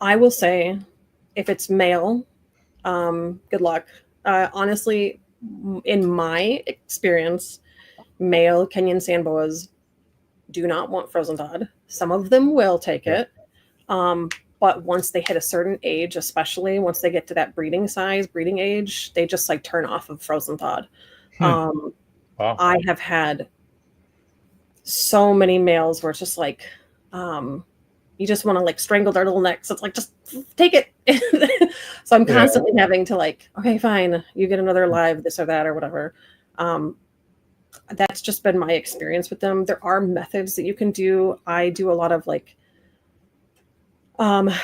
I will say, if it's male, good luck. Honestly, in my experience, male Kenyan sand boas do not want frozen thawed. Some of them will take it. But once they hit a certain age, especially once they get to that breeding age, they just like turn off of frozen thawed. Wow. I have had so many males where it's just like, you just want to like strangle their little necks. It's like, just take it. So I'm constantly having to like, okay, fine, you get another live, this or that or whatever. That's just been my experience with them. There are methods that you can do. I do a lot of like, I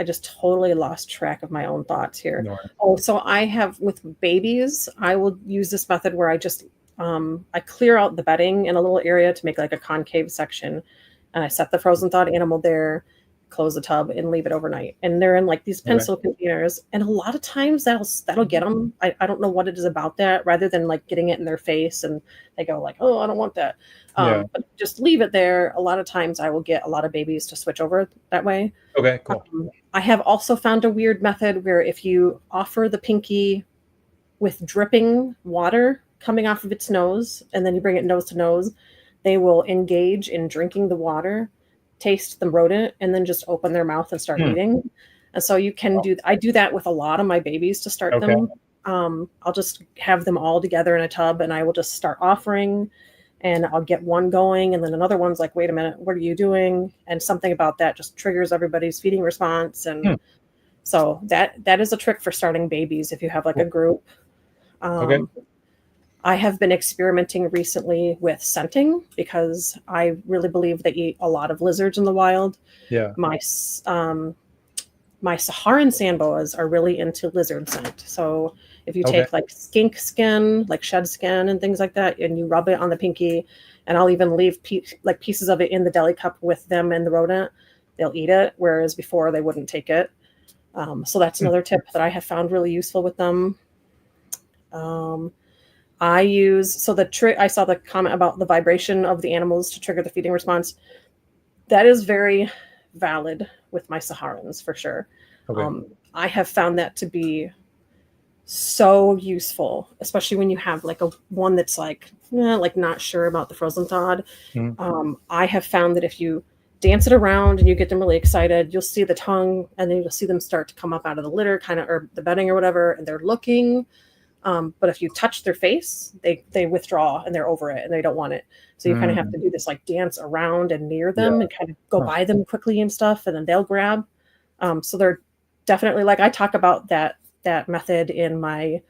just totally lost track of my own thoughts here. No. Oh, so I have with babies, I will use this method where I just, I clear out the bedding in a little area to make like a concave section, and I set the frozen thawed animal there, close the tub, and leave it overnight. And they're in like these pencil containers, and a lot of times that'll get them. I don't know what it is about that, rather than like getting it in their face and they go like, oh, I don't want that. But just leave it there. A lot of times I will get a lot of babies to switch over that way. Okay, cool. I have also found a weird method where if you offer the pinky with dripping water coming off of its nose, and then you bring it nose to nose, they will engage in drinking the water, taste the rodent, and then just open their mouth and start eating. And so you can I do that with a lot of my babies to start them. I'll just have them all together in a tub, and I will just start offering, and I'll get one going, and then another one's like, wait a minute, what are you doing? And something about that just triggers everybody's feeding response. And so that is a trick for starting babies if you have like a group. I have been experimenting recently with scenting because I really believe they eat a lot of lizards in the wild. Yeah. My Saharan sand boas are really into lizard scent. So if you take like skink skin, like shed skin and things like that, and you rub it on the pinky, and I'll even leave pieces of it in the deli cup with them and the rodent, they'll eat it. Whereas before they wouldn't take it. So that's another tip that I have found really useful with them. The trick, I saw the comment about the vibration of the animals to trigger the feeding response. That is very valid with my Saharans for sure. I have found that to be so useful, especially when you have like one that's like not sure about the frozen thawed. I have found that if you dance it around and you get them really excited, you'll see the tongue, and then you'll see them start to come up out of the litter or the bedding or whatever, and they're looking. But if you touch their face, they withdraw and they're over it and they don't want it. So you kind of have to do this like dance around and near them and kind of go by them quickly and stuff, and then they'll grab. So they're definitely, like, I talk about that method in I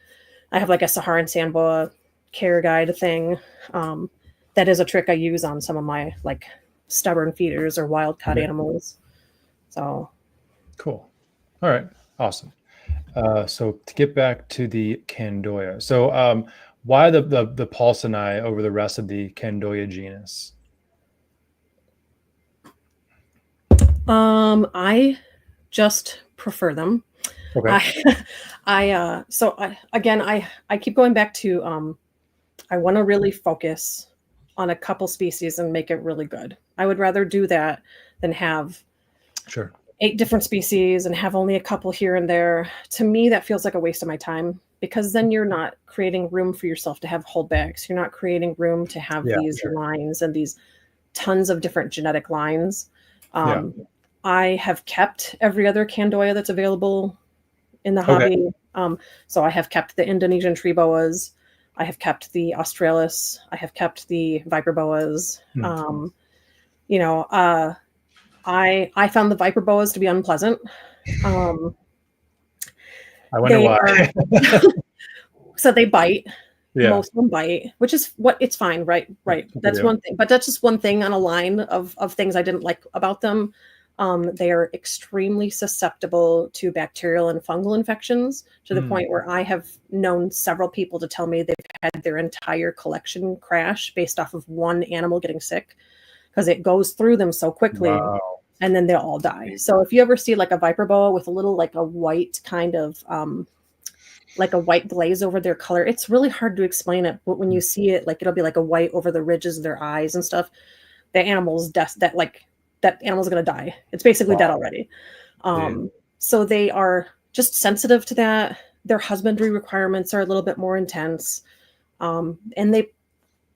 have like a Saharan sand boa care guide thing. That is a trick I use on some of my like stubborn feeders or wild caught animals. So cool. All right. Awesome. So to get back to the Candoia, so why the Paulsoni over the rest of the Candoia genus? I just prefer them. I keep going back to I want to really focus on a couple species and make it really good. I would rather do that than have 8 different species and have only a couple here and there. To me, that feels like a waste of my time, because then you're not creating room for yourself to have holdbacks. You're not creating room to have these lines and these tons of different genetic lines. I have kept every other Candoia that's available in the hobby. So I have kept the Indonesian tree boas. I have kept the Australis. I have kept the viper boas. you know, I found the viper boas to be unpleasant. I wonder They why. are so they bite. Yeah. Most of them bite, which is what it's fine, right? Right. That's Yeah. one thing, but that's just one thing on a line of things I didn't like about them. They are extremely susceptible to bacterial and fungal infections to the point where I have known several people to tell me they've had their entire collection crash based off of one animal getting sick because it goes through them so quickly. Wow. And then they'll all die. So if you ever see like a viper boa with a little like a white kind of like a white glaze over their color, it's really hard to explain it, but when you see it, like it'll be like a white over the ridges of their eyes and stuff. The animal's death, that animal's gonna die. It's basically dead already. So they are just sensitive to that. Their husbandry requirements are a little bit more intense, and they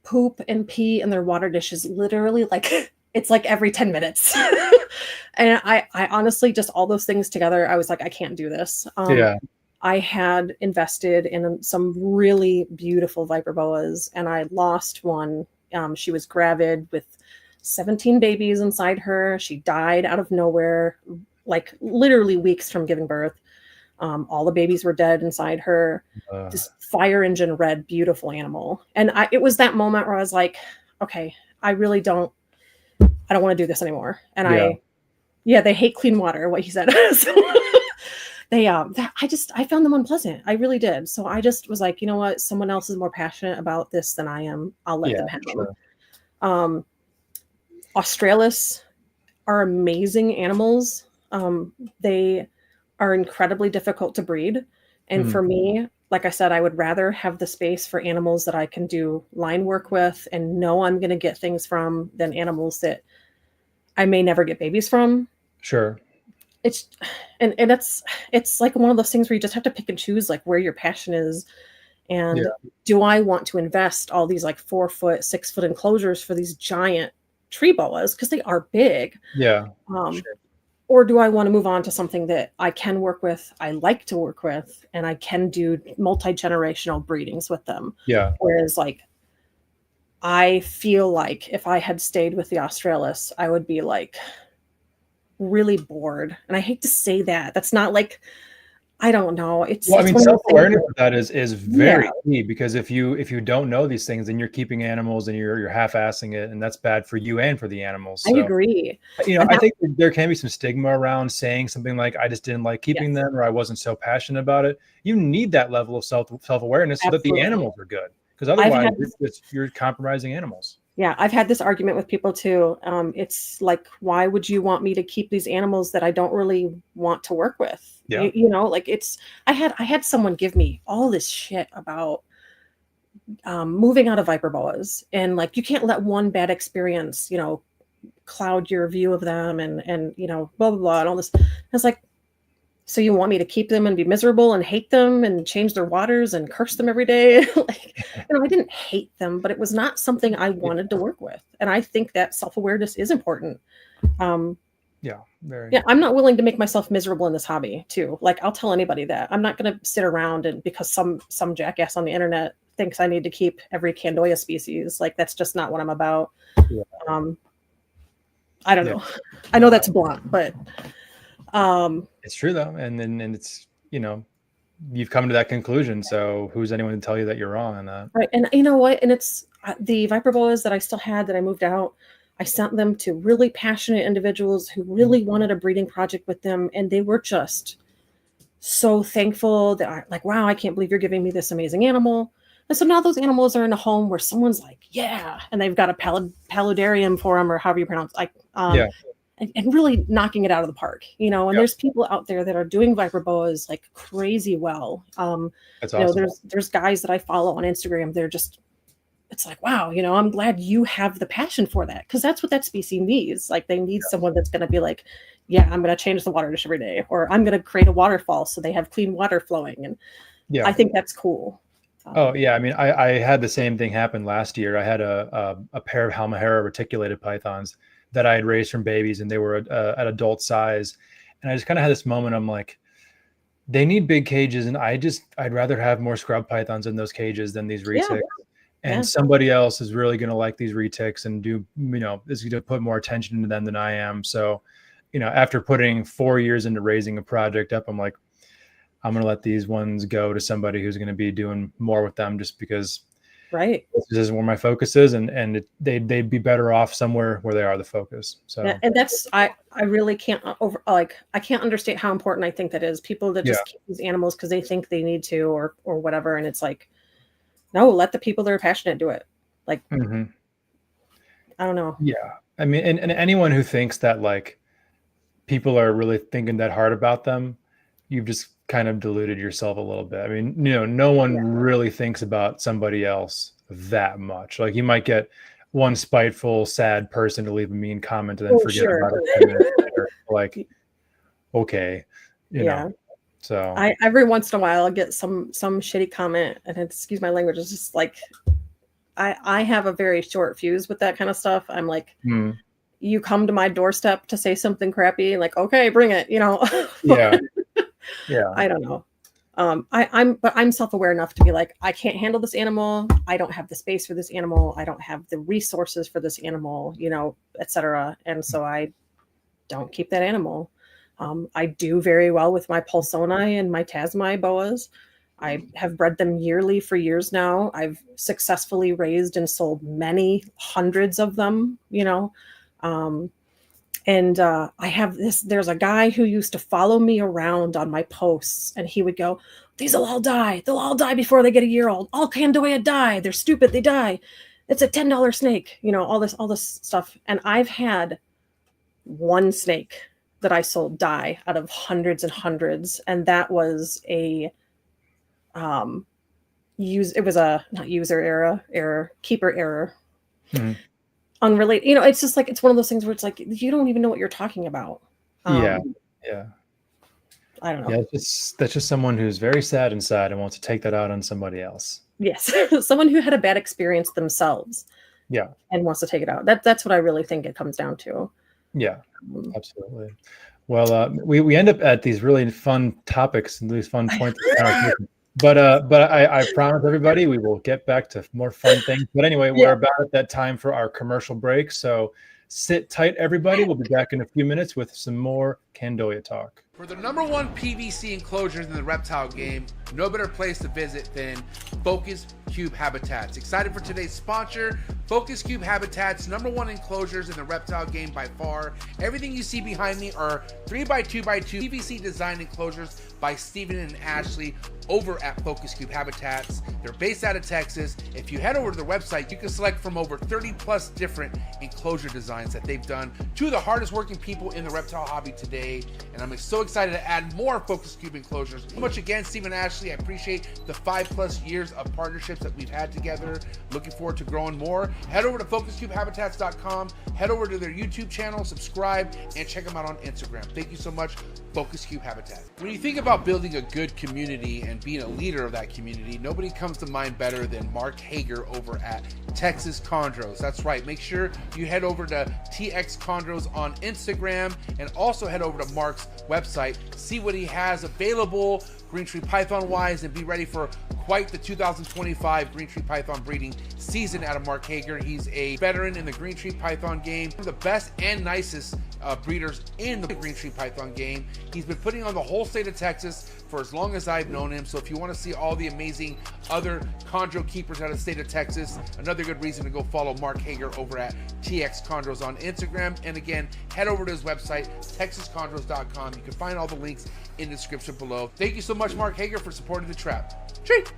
poop and pee in their water dishes literally like it's like every 10 minutes. And I honestly, just all those things together, I was like, I can't do this. I had invested in some really beautiful viper boas, and I lost one. She was gravid with 17 babies inside her. She died out of nowhere, like literally weeks from giving birth. All the babies were dead inside her. This fire engine red, beautiful animal. And it was that moment where I was like, okay, I don't want to do this anymore. And they hate clean water, what he said. So, I found them unpleasant. I really did. So I just was like, you know what? Someone else is more passionate about this than I am. I'll let them handle it. Australis are amazing animals. They are incredibly difficult to breed. And for me, like I said, I would rather have the space for animals that I can do line work with and know I'm going to get things from than animals that I may never get babies from. Sure. It's like one of those things where you just have to pick and choose like where your passion is. And do I want to invest all these like 4 foot, 6 foot enclosures for these giant tree boas? Because they are big. Yeah. Or do I want to move on to something that I can work with, I like to work with, and I can do multi-generational breedings with them? Yeah. Whereas like, I feel like if I had stayed with the Australis, I would be like really bored. And I hate to say that. That's not like, I don't know. Well, I mean, self-awareness of that is very key, because if you don't know these things, then you're keeping animals and you're half-assing it, and that's bad for you and for the animals. So, I agree. You know, I think there can be some stigma around saying something like, I just didn't like keeping them, or I wasn't so passionate about it. You need that level of self-awareness so that the animals are good, because otherwise you're compromising animals. Yeah, I've had this argument with people too. It's like, why would you want me to keep these animals that I don't really want to work with? Yeah. You know, like I had someone give me all this shit about moving out of viper boas, and like, you can't let one bad experience, you know, cloud your view of them, and you know, blah blah blah, and all this. I was like, so you want me to keep them and be miserable and hate them and change their waters and curse them every day? Like, you know, I didn't hate them, but it was not something I wanted to work with. And I think that self-awareness is important. Yeah, very. Yeah, I'm not willing to make myself miserable in this hobby too. Like, I'll tell anybody that. I'm not going to sit around and because some jackass on the internet thinks I need to keep every Candoia species. Like, that's just not what I'm about. Yeah. I don't know. I know that's blunt, but it's true though. And it's, you know, you've come to that conclusion. So who's anyone to tell you that you're wrong on that? Right. And you know what? And it's the viper boas that I still had that I moved out. I sent them to really passionate individuals who really wanted a breeding project with them. And they were just so thankful that I like, wow, I can't believe you're giving me this amazing animal. And so now those animals are in a home where someone's like, yeah, and they've got a paludarium for them, or however you pronounce it, like, and really knocking it out of the park, you know. And there's people out there that are doing viper boas like crazy well. That's you know, awesome. there's guys that I follow on Instagram. They're just, it's like, wow, you know, I'm glad you have the passion for that, because that's what that species needs. Like, they need someone that's going to be like, yeah, I'm going to change the water dish every day, or I'm going to create a waterfall so they have clean water flowing. And I think that's cool. Oh yeah, I mean, I had the same thing happen last year. I had a pair of Halmahera reticulated pythons that I had raised from babies, and they were at adult size. And I just kind of had this moment. I'm like, they need big cages, and I'd rather have more scrub pythons in those cages than these retics. and somebody else is really going to like these retics and do, is going to put more attention into them than I am. So, after putting 4 years into raising a project up, I'm like, I'm going to let these ones go to somebody who's going to be doing more with them, just because this isn't where my focus is, and they'd be better off somewhere where they are the focus. So, and that's, I really can't I can't understand how important I think that is. People that just keep these animals because they think they need to, or whatever. And it's like, no, let the people that are passionate do it. Like, I don't know. Yeah. I mean, and anyone who thinks that like people are really thinking that hard about them, you've just kind of deluded yourself a little bit. I mean, no one really thinks about somebody else that much. Like, you might get one spiteful, sad person to leave a mean comment and then forget about it 10 minutes later. Like, okay, you know. So I every once in a while I'll get some shitty comment, and excuse my language, it's just like I have a very short fuse with that kind of stuff. I'm like, you come to my doorstep to say something crappy, like, okay, bring it, Yeah. I don't know. I'm self-aware enough to be like, I can't handle this animal. I don't have the space for this animal. I don't have the resources for this animal, etc. And so I don't keep that animal. I do very well with my Pulsoni and my Tasmai boas. I have bred them yearly for years now. I've successfully raised and sold many hundreds of them, and I have there's a guy who used to follow me around on my posts, and he would go, these will all die. They'll all die before they get a year old. All Candoia die. They're stupid. They die. It's a $10 snake, all this stuff. And I've had one snake that I sold die out of hundreds and hundreds. And that was it was a not user error, keeper error. Unrelated, it's just like, it's one of those things where it's like, you don't even know what you're talking about. Yeah. I don't know. Yeah, that's just someone who's very sad inside and wants to take that out on somebody else. Yes. Someone who had a bad experience themselves. Yeah. And wants to take it out. That's what I really think it comes down to. Yeah, absolutely. Well, we end up at these really fun topics and these fun points. But I promise everybody we will get back to more fun things. But anyway, we're about at that time for our commercial break. So sit tight, everybody. We'll be back in a few minutes with some more Candoia talk. For the #1 PVC enclosures in the reptile game, no better place to visit than Focus Cube Habitats. Excited for today's sponsor, Focus Cube Habitats, #1 enclosures in the reptile game by far. Everything you see behind me are 3x2x2 PVC design enclosures by Steven and Ashley over at Focus Cube Habitats. They're based out of Texas. If you head over to their website, you can select from over 30 plus different enclosure designs that they've done. Two of the hardest working people in the reptile hobby today, and I'm so excited to add more Focus Cube enclosures. So much again, Steven and Ashley. I appreciate the 5+ years of partnerships that we've had together. Looking forward to growing more. Head over to focuscubedhabitats.com. Head over to their YouTube channel, subscribe, and check them out on Instagram. Thank you so much, Focus Cube Habitat. When you think about building a good community and being a leader of that community, nobody comes to mind better than Mark Hager over at Texas Chondros. That's right. Make sure you head over to TX Chondros on Instagram, and also head over to Mark's website, see what he has available green tree python wise, and be ready for quite the 2025 green tree python breeding season out of Mark Hager. He's a veteran in the green tree python game, one of the best and nicest breeders in the green tree python game. He's been putting on the whole state of Texas for as long as I've known him. So if you want to see all the amazing other chondro keepers out of the state of Texas, another good reason to go follow Mark Hager over at TX Chondros on Instagram. And again, head over to his website, texaschondros.com. You can find all the links in the description below. Thank you so much, Mark Hager, for supporting the trap. Treat.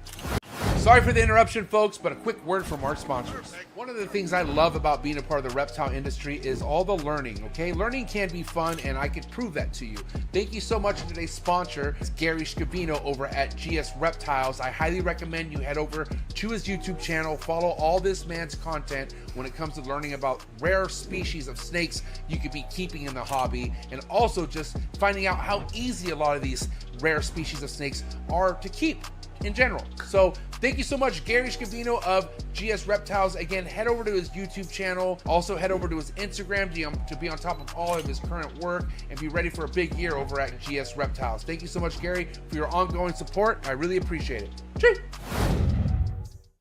Sorry for the interruption, folks, but a quick word from our sponsors. One of the things I love about being a part of the reptile industry is all the learning, okay? Learning can be fun, and I can prove that to you. Thank you so much to today's sponsor, it's Gary Scavino over at gs.reptiles. I highly recommend you head over to his YouTube channel, follow all this man's content when it comes to learning about rare species of snakes you could be keeping in the hobby, and also just finding out how easy a lot of these rare species of snakes are to keep in general. So thank you so much, Gary Scavino of GS Reptiles. Again, head over to his YouTube channel. Also head over to his Instagram to be on top of all of his current work and be ready for a big year over at GS Reptiles. Thank you so much, Gary, for your ongoing support. I really appreciate it. Cheers.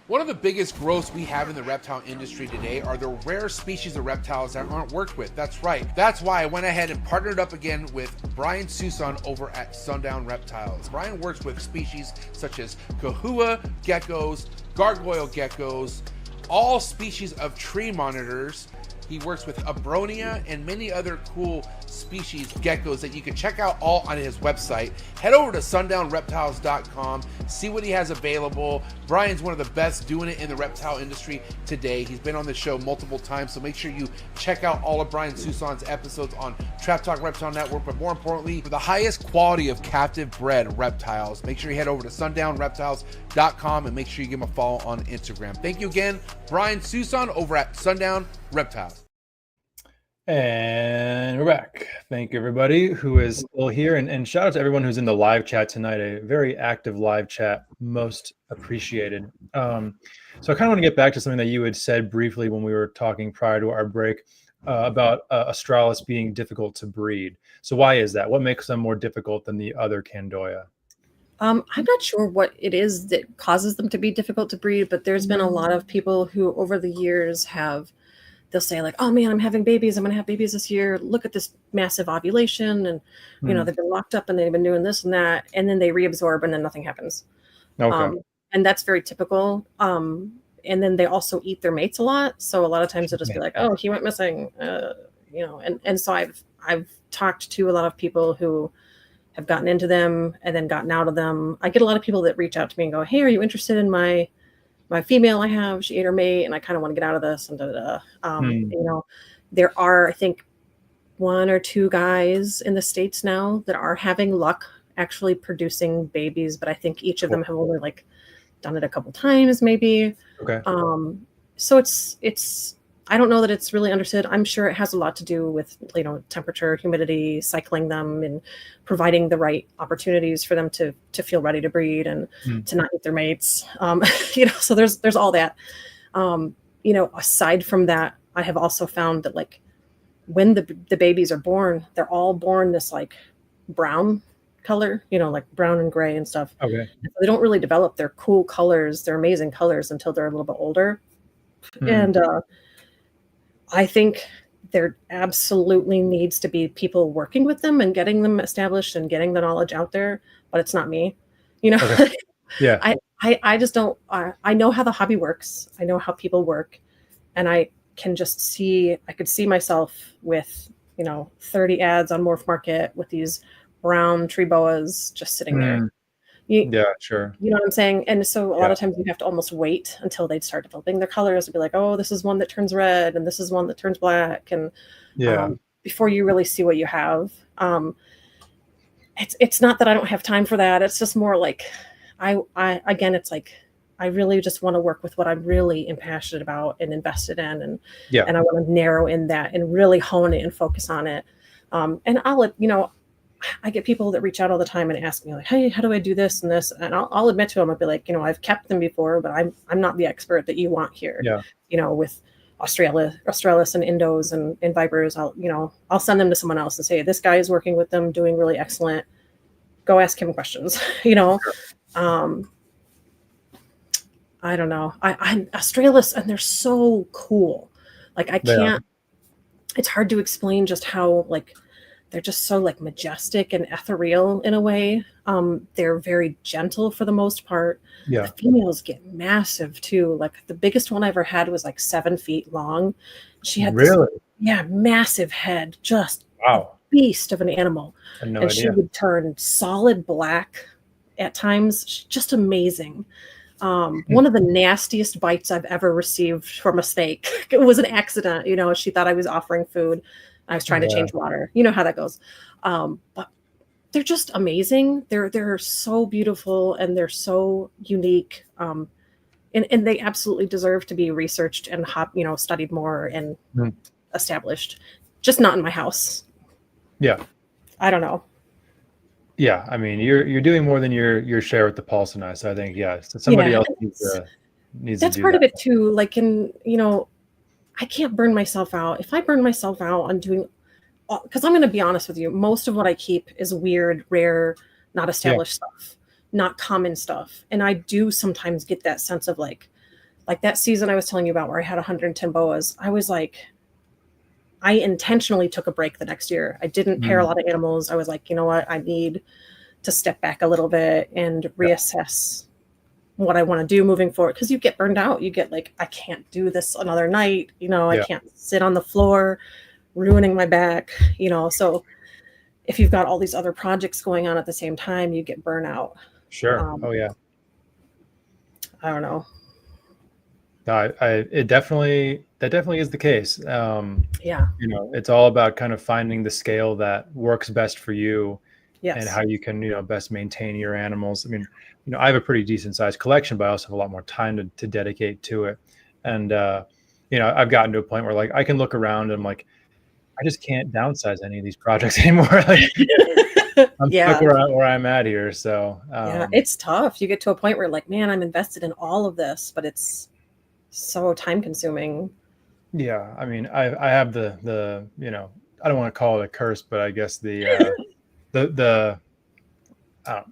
One of the biggest growths we have in the reptile industry today are the rare species of reptiles that aren't worked with. That's right. That's why I went ahead and partnered up again with Brian Susan over at SUNDOWN Reptiles. Brian works with species such as kahua geckos, gargoyle geckos, all species of tree monitors. He works with abronia and many other cool species geckos that you can check out all on his website. Head over to sundownreptiles.com, see what he has available. Brian's one of the best doing it in the reptile industry today. He's been on the show multiple times, so make sure you check out all of Brian Susan's episodes on Trap Talk Reptile Network. But more importantly, for the highest quality of captive bred reptiles, make sure you head over to sundownreptiles.com and make sure you give him a follow on Instagram. Thank you again, Brian Susan over at SUNDOWN Reptiles. And we're back. Thank you, everybody who is still here. And shout out to everyone who's in the live chat tonight. A very active live chat. Most appreciated. So I kind of want to get back to something that you had said briefly when we were talking prior to our break about Australis being difficult to breed. So why is that? What makes them more difficult than the other Candoia? I'm not sure what it is that causes them to be difficult to breed, but there's been a lot of people who over the years they'll say like, oh man, I'm having babies. I'm going to have babies this year. Look at this massive ovulation. And, you know, they've been locked up and they've been doing this and that. And then they reabsorb and then nothing happens. Okay. And that's very typical. And then they also eat their mates a lot. So a lot of times they'll just be like, oh, he went missing, you know? And so I've talked to a lot of people who have gotten into them and then gotten out of them. I get a lot of people that reach out to me and go, hey, are you interested in my female I have? She ate her mate and I kind of want to get out of this and you know, there are, I think, 1 or 2 guys in the States now that are having luck actually producing babies, but I think each of them have only like done it a couple times maybe. Okay. So it's I don't know that it's really understood. I'm sure it has a lot to do with, you know, temperature, humidity, cycling them and providing the right opportunities for them to feel ready to breed and to not eat their mates. You know, so there's all that. You know, aside from that, I have also found that like when the babies are born, they're all born this like brown color, you know, like brown and gray and stuff. Okay. They don't really develop their cool colors, their amazing colors until they're a little bit older. And I think there absolutely needs to be people working with them and getting them established and getting the knowledge out there, but it's not me, you know. Okay. Yeah. I just don't, I know how the hobby works. I know how people work, and I can just see, I could see myself with, you know, 30 ads on Morph Market with these brown tree boas just sitting there. Yeah, sure. You know what I'm saying? And so a lot of times you have to almost wait until they start developing their colors and be like, oh, this is one that turns red and this is one that turns black. And before you really see what you have, it's not that I don't have time for that. It's just more like, again, it's like, I really just want to work with what I'm really passionate about and invested in. And I want to narrow in that and really hone it and focus on it. And you know, I get people that reach out all the time and ask me like, hey, how do I do this and this? And I'll admit to them, I'll be like, you know, I've kept them before, but I'm not the expert that you want here. Yeah. You know, with Australis and Indos and Vipers, I'll send them to someone else and say, this guy is working with them, doing really excellent. Go ask him questions, you know? I don't know. I'm Australis and they're so cool. Like I can't, it's hard to explain just how like, they're just so like majestic and ethereal in a way. They're very gentle for the most part. Yeah. The females get massive too. Like the biggest one I ever had was like 7 feet long. She had this, massive head, just a beast of an animal. And she would turn solid black at times. Just amazing. One of the nastiest bites I've ever received from a snake. It was an accident. You know, she thought I was offering food. I was trying to change water. You know how that goes. But they're just amazing. They're so beautiful and they're so unique. And they absolutely deserve to be researched and studied more and established. Just not in my house. Yeah. I don't know. Yeah, I mean, you're doing more than your share with the Paulson. So I think somebody else needs to do that's part of it too. Like I can't burn myself out. If I burn myself out on doing, because I'm going to be honest with you, most of what I keep is weird, rare, not established stuff, not common stuff. And I do sometimes get that sense of like, like that season I was telling you about where I had 110 boas, I was like, I intentionally took a break the next year. I didn't pair a lot of animals. I was like, you know what? I need to step back a little bit and reassess what I want to do moving forward. Because you get burned out. You get like, I can't do this another night. You know, I can't sit on the floor, ruining my back. You know, so if you've got all these other projects going on at the same time, you get burnout. Sure. Oh yeah. I don't know. That definitely is the case. Yeah. You know, it's all about kind of finding the scale that works best for you. Yes. And how you can, you know, best maintain your animals. I mean, you know, I have a pretty decent sized collection, but I also have a lot more time to dedicate to it. And, you know, I've gotten to a point where like I can look around and I'm like, I just can't downsize any of these projects anymore. Like, I'm stuck where I'm at here. So, yeah, it's tough. You get to a point where like, man, I'm invested in all of this, but it's so time consuming. Yeah. I mean, I have the, you know, I don't want to call it a curse, but I guess the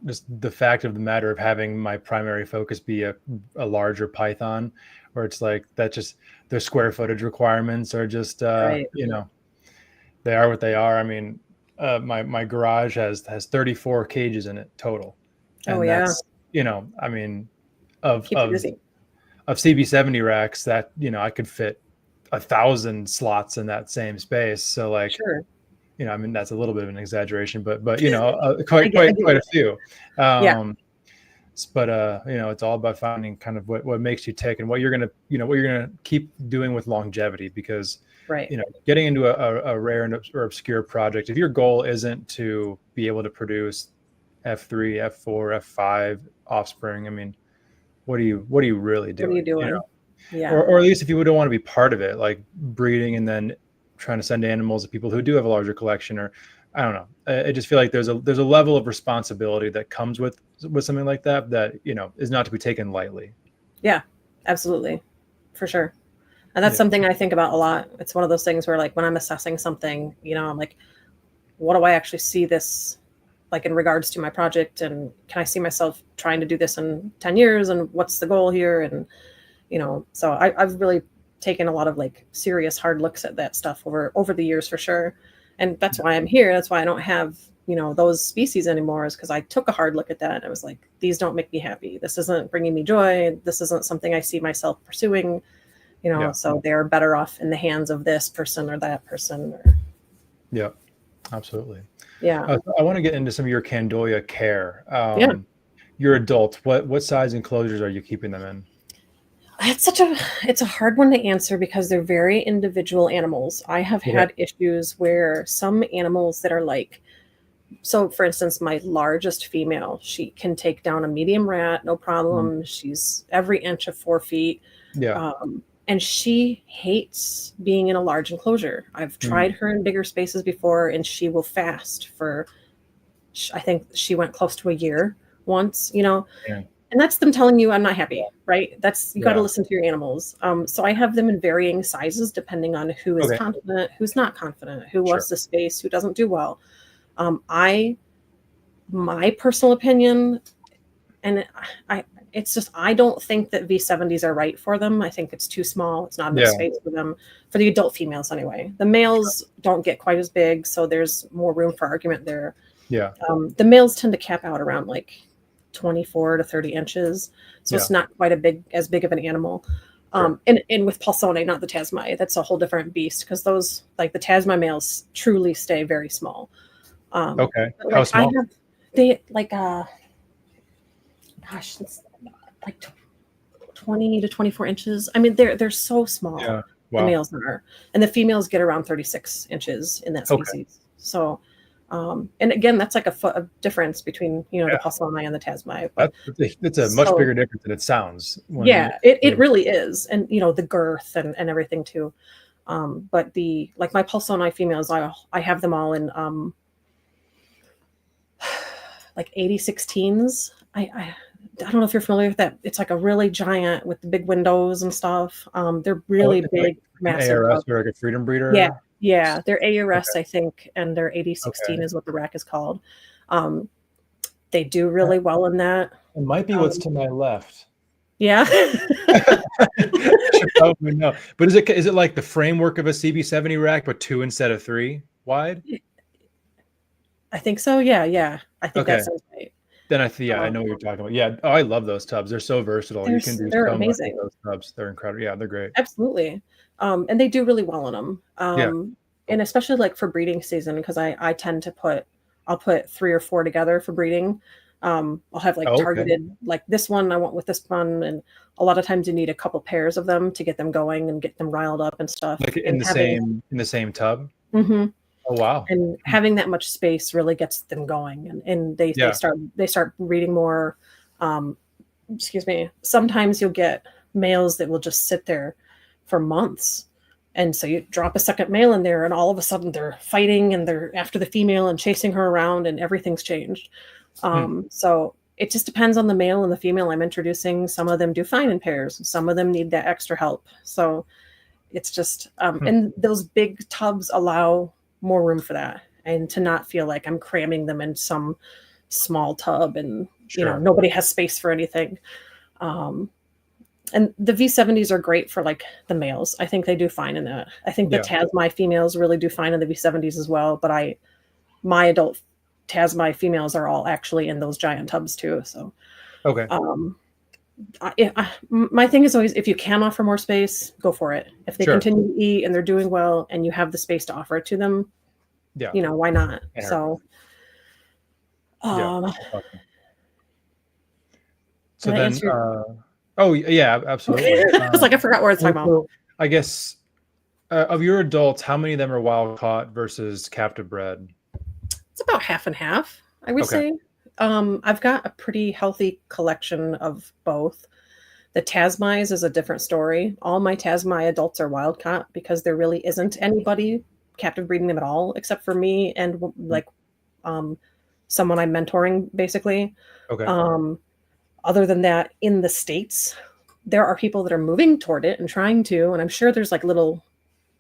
just the fact of the matter of having my primary focus be a larger python, where it's like that, just their square footage requirements are just you know, they are what they are. I mean, my garage has 34 cages in it total, and that's, you know, I mean, of CB70 racks that, you know, I could fit 1,000 slots in that same space. So like, you know, I mean, that's a little bit of an exaggeration, but you know, quite a few. But you know, it's all about finding kind of what makes you tick and what you're gonna keep doing with longevity. Because you know, getting into a rare or obscure project, if your goal isn't to be able to produce F3, F4, F5 offspring, I mean, what are you really doing? What are you doing? You know? Yeah. Or at least if you don't want to be part of it, like breeding and then trying to send animals to people who do have a larger collection, or I don't know. I just feel like there's a level of responsibility that comes with something like that, you know, is not to be taken lightly. Yeah, absolutely. For sure. And that's something I think about a lot. It's one of those things where like when I'm assessing something, you know, I'm like, what do I actually see this like in regards to my project? And can I see myself trying to do this in 10 years? And what's the goal here? And, you know, so I've really taken a lot of like serious hard looks at that stuff over the years for sure. And that's why I'm here. That's why I don't have, you know, those species anymore, is because I took a hard look at that and I was like, these don't make me happy. This isn't bringing me joy. This isn't something I see myself pursuing, you know, so they're better off in the hands of this person or that person. Yeah, absolutely. Yeah. I want to get into some of your Candoia care. Your adults, what size enclosures are you keeping them in? It's a hard one to answer because they're very individual animals. I have had issues where some animals that are like, so for instance, my largest female, she can take down a medium rat, no problem. She's every inch of 4 feet. Yeah. And she hates being in a large enclosure. I've tried her in bigger spaces before, and she will fast for, I think she went close to a year once, you know. Yeah. And that's them telling you I'm not happy, right? That's, you got to listen to your animals. So I have them in varying sizes depending on who is confident, who's not confident, who wants the space, who doesn't do well. My personal opinion, and it's just, I don't think that V70s are right for them. I think it's too small. It's not enough space for them, for the adult females anyway. The males don't get quite as big, so there's more room for argument there. Yeah. The males tend to cap out around like 24 to 30 inches. So it's not quite as big of an animal. And with Pulsone, not the Tasmai, that's a whole different beast, because those, like the Tasmai males truly stay very small. Okay. Like, how small? They like, gosh, it's like 20 to 24 inches. I mean, they're so small. Yeah. Wow. The males are, and the females get around 36 inches in that species. So, and again, that's like a foot of difference between, you know, the Pulsone and the Tasmai. It's a much bigger difference than it sounds. It really is. And, you know, the girth and everything too. But like my Pulsone females, I have them all in, like 8016s. I don't know if you're familiar with that. It's like a really giant with the big windows and stuff. They're really big, like massive. ARS or like a freedom breeder? Yeah. They're ARS, I think, and they're 8016 is what the rack is called. They do really well in that. It might be what's to my left. Yeah. Should probably know. But is it like the framework of a CB70 rack, but 2 instead of 3 wide? I think so. Yeah. Yeah. I think Okay. that sounds right. Then I know what you're talking about. Yeah. Oh, I love those tubs. They're so versatile. You can do They're so much with amazing. those tubs. They're incredible. Yeah, they're great. Absolutely. And they do really well in them. Yeah. And especially like for breeding season, because I tend to I'll put 3 or 4 together for breeding. I'll have like targeted, like this one I want with this one. And a lot of times you need a couple pairs of them to get them going and get them riled up and stuff. Like in the same tub. Mm-hmm. Oh, wow. And having that much space really gets them going, and they start breeding more. Excuse me. Sometimes you'll get males that will just sit there for months. And so you drop a second male in there and all of a sudden they're fighting and they're after the female and chasing her around and everything's changed. So it just depends on the male and the female I'm introducing. Some of them do fine in pairs. Some of them need that extra help. So it's just, and those big tubs allow more room for that and to not feel like I'm cramming them in some small tub and, you know, nobody has space for anything. And the V70s are great for like the males. I think they do fine in that. I think the Tasmi females really do fine in the V70s as well. But my adult Tasmi females are all actually in those giant tubs too. So, okay. My thing is always, if you can offer more space, go for it. If they continue to eat and they're doing well and you have the space to offer it to them, you know, why not? So, so then, oh yeah, absolutely. It's like I forgot where it's talking about. I guess of your adults, how many of them are wild caught versus captive bred? It's about half and half, I would say. I've got a pretty healthy collection of both. The Tasmis is a different story. All my Tasmi adults are wild caught because there really isn't anybody captive breeding them at all, except for me and like someone I'm mentoring, basically. Other than that, in the States, there are people that are moving toward it and trying to, and I'm sure there's like little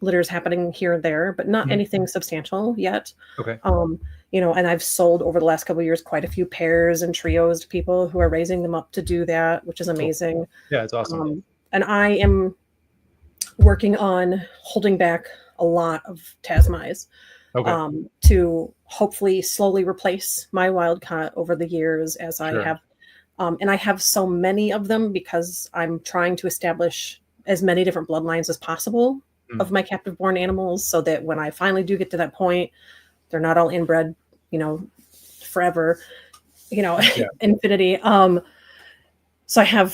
litters happening here and there, but not anything substantial yet. You know, and I've sold over the last couple of years quite a few pairs and trios to people who are raising them up to do that, which is amazing. Yeah, it's awesome. And I am working on holding back a lot of Tasmis to hopefully slowly replace my wild caught over the years as I have. And I have so many of them because I'm trying to establish as many different bloodlines as possible of my captive born animals so that when I finally do get to that point, they're not all inbred, you know, forever, you know, infinity. So I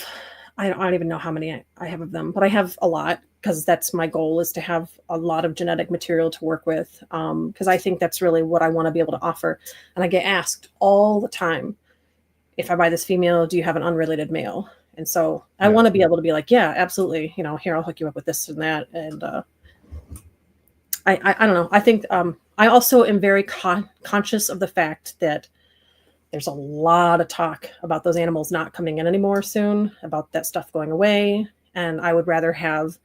don't even know how many I have of them, but I have a lot because that's my goal, is to have a lot of genetic material to work with. Because I think that's really what I want to be able to offer. And I get asked all the time, if I buy this female, do you have an unrelated male? And so I want to be able to be like, yeah, absolutely. You know, here, I'll hook you up with this and that. And I don't know. I think I also am very conscious of the fact that there's a lot of talk about those animals not coming in anymore soon, about that stuff going away. And I would rather have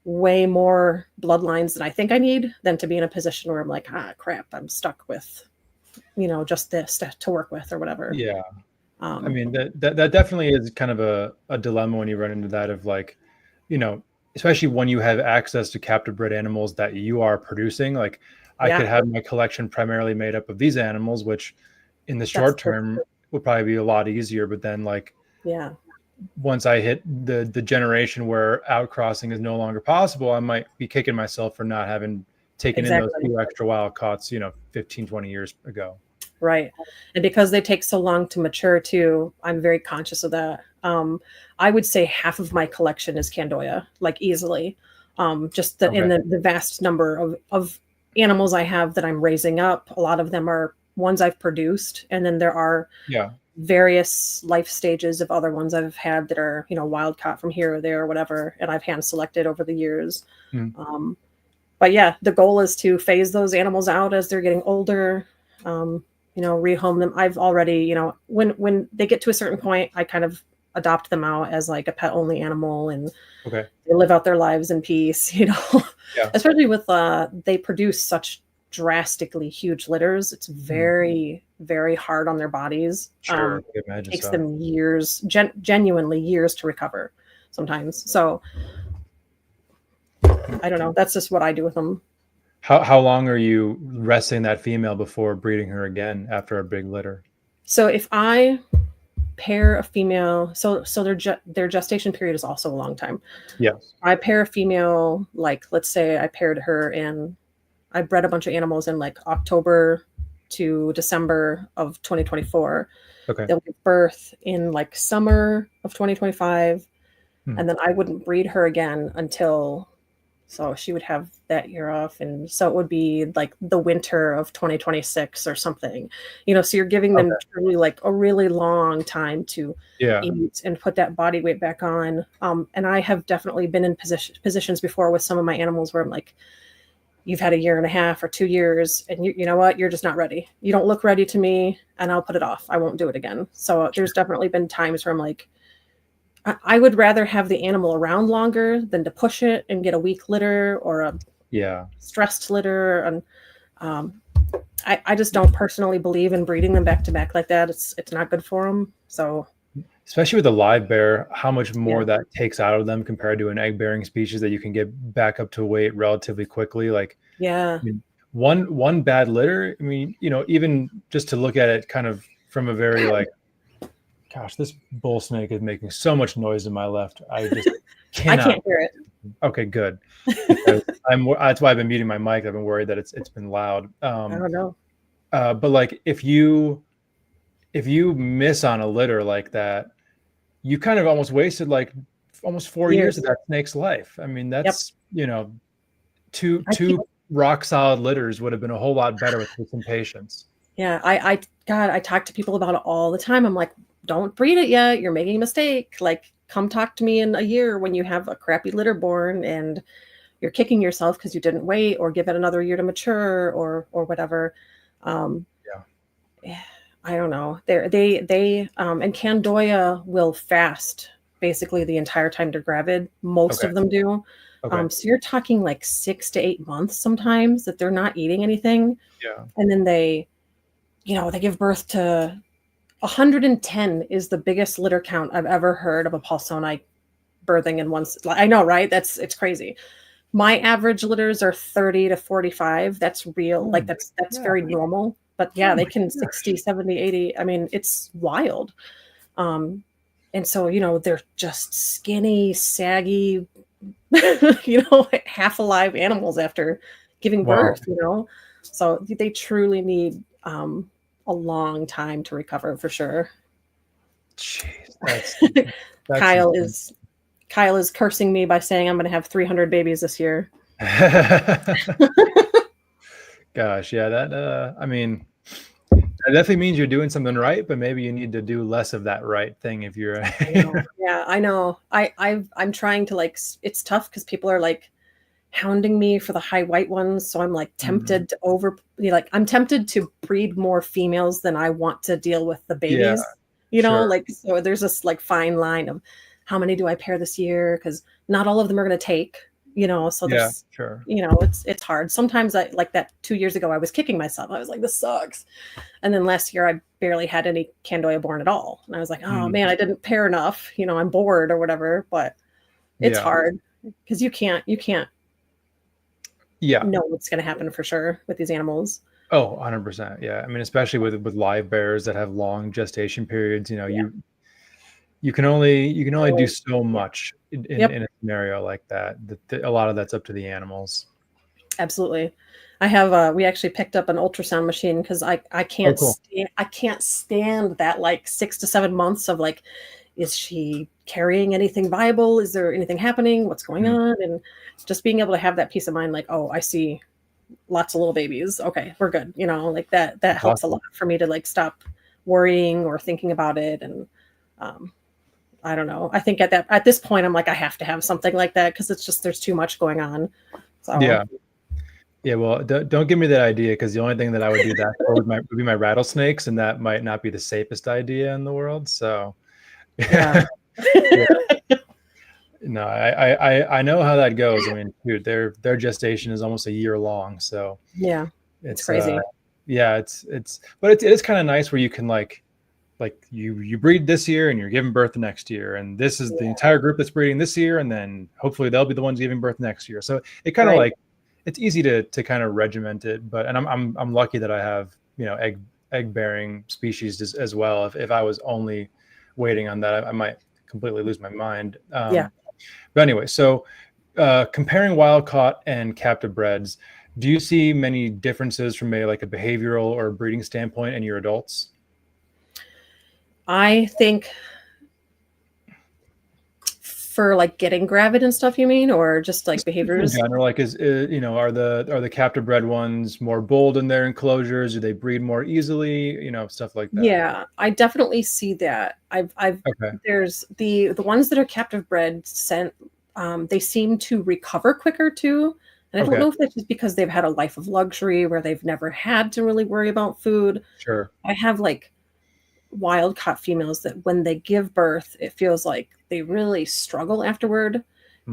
way more bloodlines than I think I need than to be in a position where I'm like, crap, I'm stuck with, you know, just this to work with or whatever. Yeah. I mean, that definitely is kind of a dilemma when you run into that of like, you know, especially when you have access to captive bred animals that you are producing. Like I could have my collection primarily made up of these animals, which in the short term would probably be a lot easier. But then like, once I hit the generation where outcrossing is no longer possible, I might be kicking myself for not having taken in those few extra wild caughts, you know, 15, 20 years ago. Right. And because they take so long to mature too, I'm very conscious of that. I would say half of my collection is Candoia, like easily. Just that in the vast number of animals I have that I'm raising up, a lot of them are ones I've produced. And then there are various life stages of other ones I've had that are, you know, wild caught from here or there or whatever. And I've hand selected over the years. But yeah, the goal is to phase those animals out as they're getting older. You know, rehome them. I've already, you know, when they get to a certain point, I kind of adopt them out as like a pet only animal and they live out their lives in peace, you know, especially with, they produce such drastically huge litters, it's very, very hard on their bodies. Sure, I can imagine Takes so. them years, genuinely years to recover sometimes. So I don't know. That's just what I do with them. How long are you resting that female before breeding her again after a big litter? So if I pair a female, so their gestation period is also a long time. Yes. I pair a female, like let's say I paired her in, I bred a bunch of animals in like October to December of 2024. Okay. They'll give birth in like summer of 2025. And then I wouldn't breed her again until, so she would have that year off. And so it would be like the winter of 2026 or something, so you're giving them truly like a really long time to eat and put that body weight back on. And I have definitely been in positions before with some of my animals where I'm like, you've had a year and a half or 2 years, and you know what, you're just not ready. You don't look ready to me, and I'll put it off. I won't do it again. So there's definitely been times where I'm like, I would rather have the animal around longer than to push it and get a weak litter or a stressed litter. And I just don't personally believe in breeding them back to back like that. It's not good for them. So especially with the live bear, how much more that takes out of them compared to an egg bearing species that you can get back up to weight relatively quickly. Like, I mean, one bad litter, I mean, even just to look at it kind of from a very like, gosh, this bull snake is making so much noise in my left. I just cannot. I can't hear it. Okay, good. That's why I've been muting my mic. I've been worried that it's been loud. I don't know. But like if you miss on a litter like that, you kind of almost wasted like almost 4 years of that snake's life. I mean, that's two rock solid litters would have been a whole lot better with some patience. Yeah, I talk to people about it all the time. I'm like, don't breed it yet. You're making a mistake. Like, come talk to me in a year when you have a crappy litter born and you're kicking yourself because you didn't wait, or give it another year to mature, or whatever. I don't know. They and Candoia will fast basically the entire time they're gravid. Most of them do. So you're talking like 6 to 8 months sometimes that they're not eating anything. Yeah. And then they give birth to 110 is the biggest litter count I've ever heard of a Paulsoni birthing in one. I know, right? It's crazy. My average litters are 30 to 45. That's real. Like that's very normal. But they can 60, 70, 80. I mean, it's wild. And so, they're just skinny, saggy, half alive animals after giving birth, So they truly need a long time to recover for sure. Jeez, that's Kyle is cursing me by saying I'm going to have 300 babies this year. Gosh, yeah, that I mean, that definitely means you're doing something right, but maybe you need to do less of that right thing if you're. I know. I'm trying to like. It's tough because people are like hounding me for the high white ones, so I'm like tempted to I'm tempted to breed more females than I want to deal with the babies. Like, so there's this like fine line of how many do I pair this year, because not all of them are going to take. So there's, it's hard. Sometimes I like that 2 years ago, I was kicking myself. I was like, this sucks. And then last year I barely had any Candoia born at all. And I was like, oh man, I didn't pair enough, I'm bored or whatever, but it's hard because you can't know what's going to happen for sure with these animals. Oh, 100%. Yeah. I mean, especially with live bears that have long gestation periods, you can only do so much in a scenario like that. A lot of that's up to the animals. Absolutely. I have we actually picked up an ultrasound machine because I can't I can't stand that like 6 to 7 months of like, is she carrying anything viable? Is there anything happening? What's going on? And just being able to have that peace of mind, like, oh, I see lots of little babies. Okay, we're good. Like that helps a lot for me to like stop worrying or thinking about it. And I don't know. I think at this point, I'm like, I have to have something like that because it's just, there's too much going on. So. Yeah. Well, don't give me that idea, because the only thing that I would do that for would be my rattlesnakes, and that might not be the safest idea in the world. So, no, I know how that goes. I mean, dude, their gestation is almost a year long. So It's crazy. Yeah, but it is kind of nice where you can like you breed this year and you're giving birth the next year, and this is the entire group that's breeding this year, and then hopefully they'll be the ones giving birth next year. So it kind of like it's easy to kind of regiment it. But and I'm lucky that I have, you know, egg bearing species as well. If I was only waiting on that, I might completely lose my mind. But anyway, so comparing wild caught and captive breds, do you see many differences from a behavioral or breeding standpoint in your adults? I think for like getting gravid and stuff, you mean, or just like behaviors? In general, like are the captive bred ones more bold in their enclosures? Do they breed more easily? You know, stuff like that. Yeah, I definitely see that. There's the ones that are captive bred they seem to recover quicker too. And I don't know if that's just because they've had a life of luxury where they've never had to really worry about food. Sure. I have like wild caught females that when they give birth, it feels like they really struggle afterward.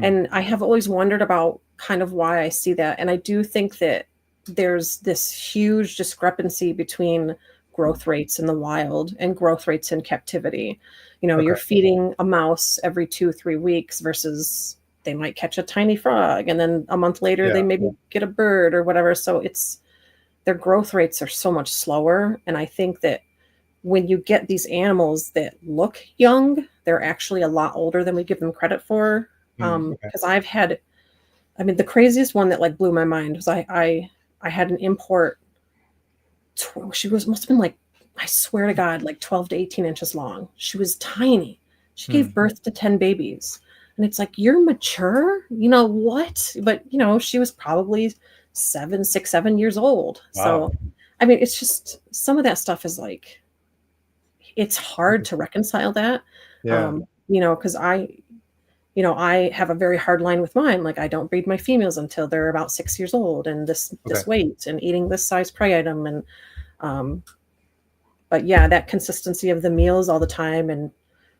And I have always wondered about kind of why I see that. And I do think that there's this huge discrepancy between growth rates in the wild and growth rates in captivity. You know, you're feeding a mouse every 2-3 weeks versus they might catch a tiny frog, and then a month later they maybe get a bird or whatever. So their growth rates are so much slower. And I think that when you get these animals that look young, they're actually a lot older than we give them credit for. Because I've had, the craziest one that like blew my mind was I had an import. She must have been like, I swear to God, like 12 to 18 inches long. She was tiny. She gave birth to 10 babies. And it's like, you're mature? You know what? But, you know, she was probably 7 years old. Wow. So, it's just, some of that stuff is like, it's hard to reconcile that. You know, because I have a very hard line with mine. Like, I don't breed my females until they're about 6 years old and this weight and eating this size prey item. And, but yeah, that consistency of the meals all the time and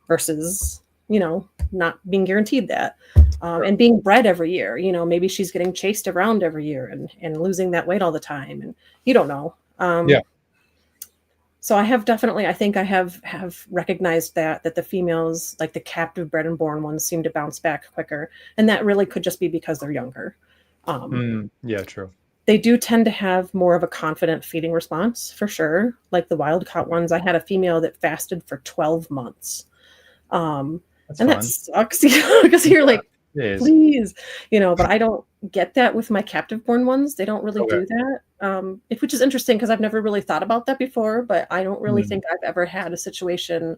versus, you know, not being guaranteed that, and being bred every year, you know, maybe she's getting chased around every year and losing that weight all the time. And you don't know. So I have definitely, I think I have recognized that the females, like the captive bred and born ones, seem to bounce back quicker. And that really could just be because they're younger. Yeah, true. They do tend to have more of a confident feeding response for sure. Like the wild caught ones, I had a female that fasted for 12 months. And fun. That sucks, you know, because you're like, please, you know, but I don't get that with my captive born ones. They don't really do that. Which is interesting because I've never really thought about that before, but I don't really think I've ever had a situation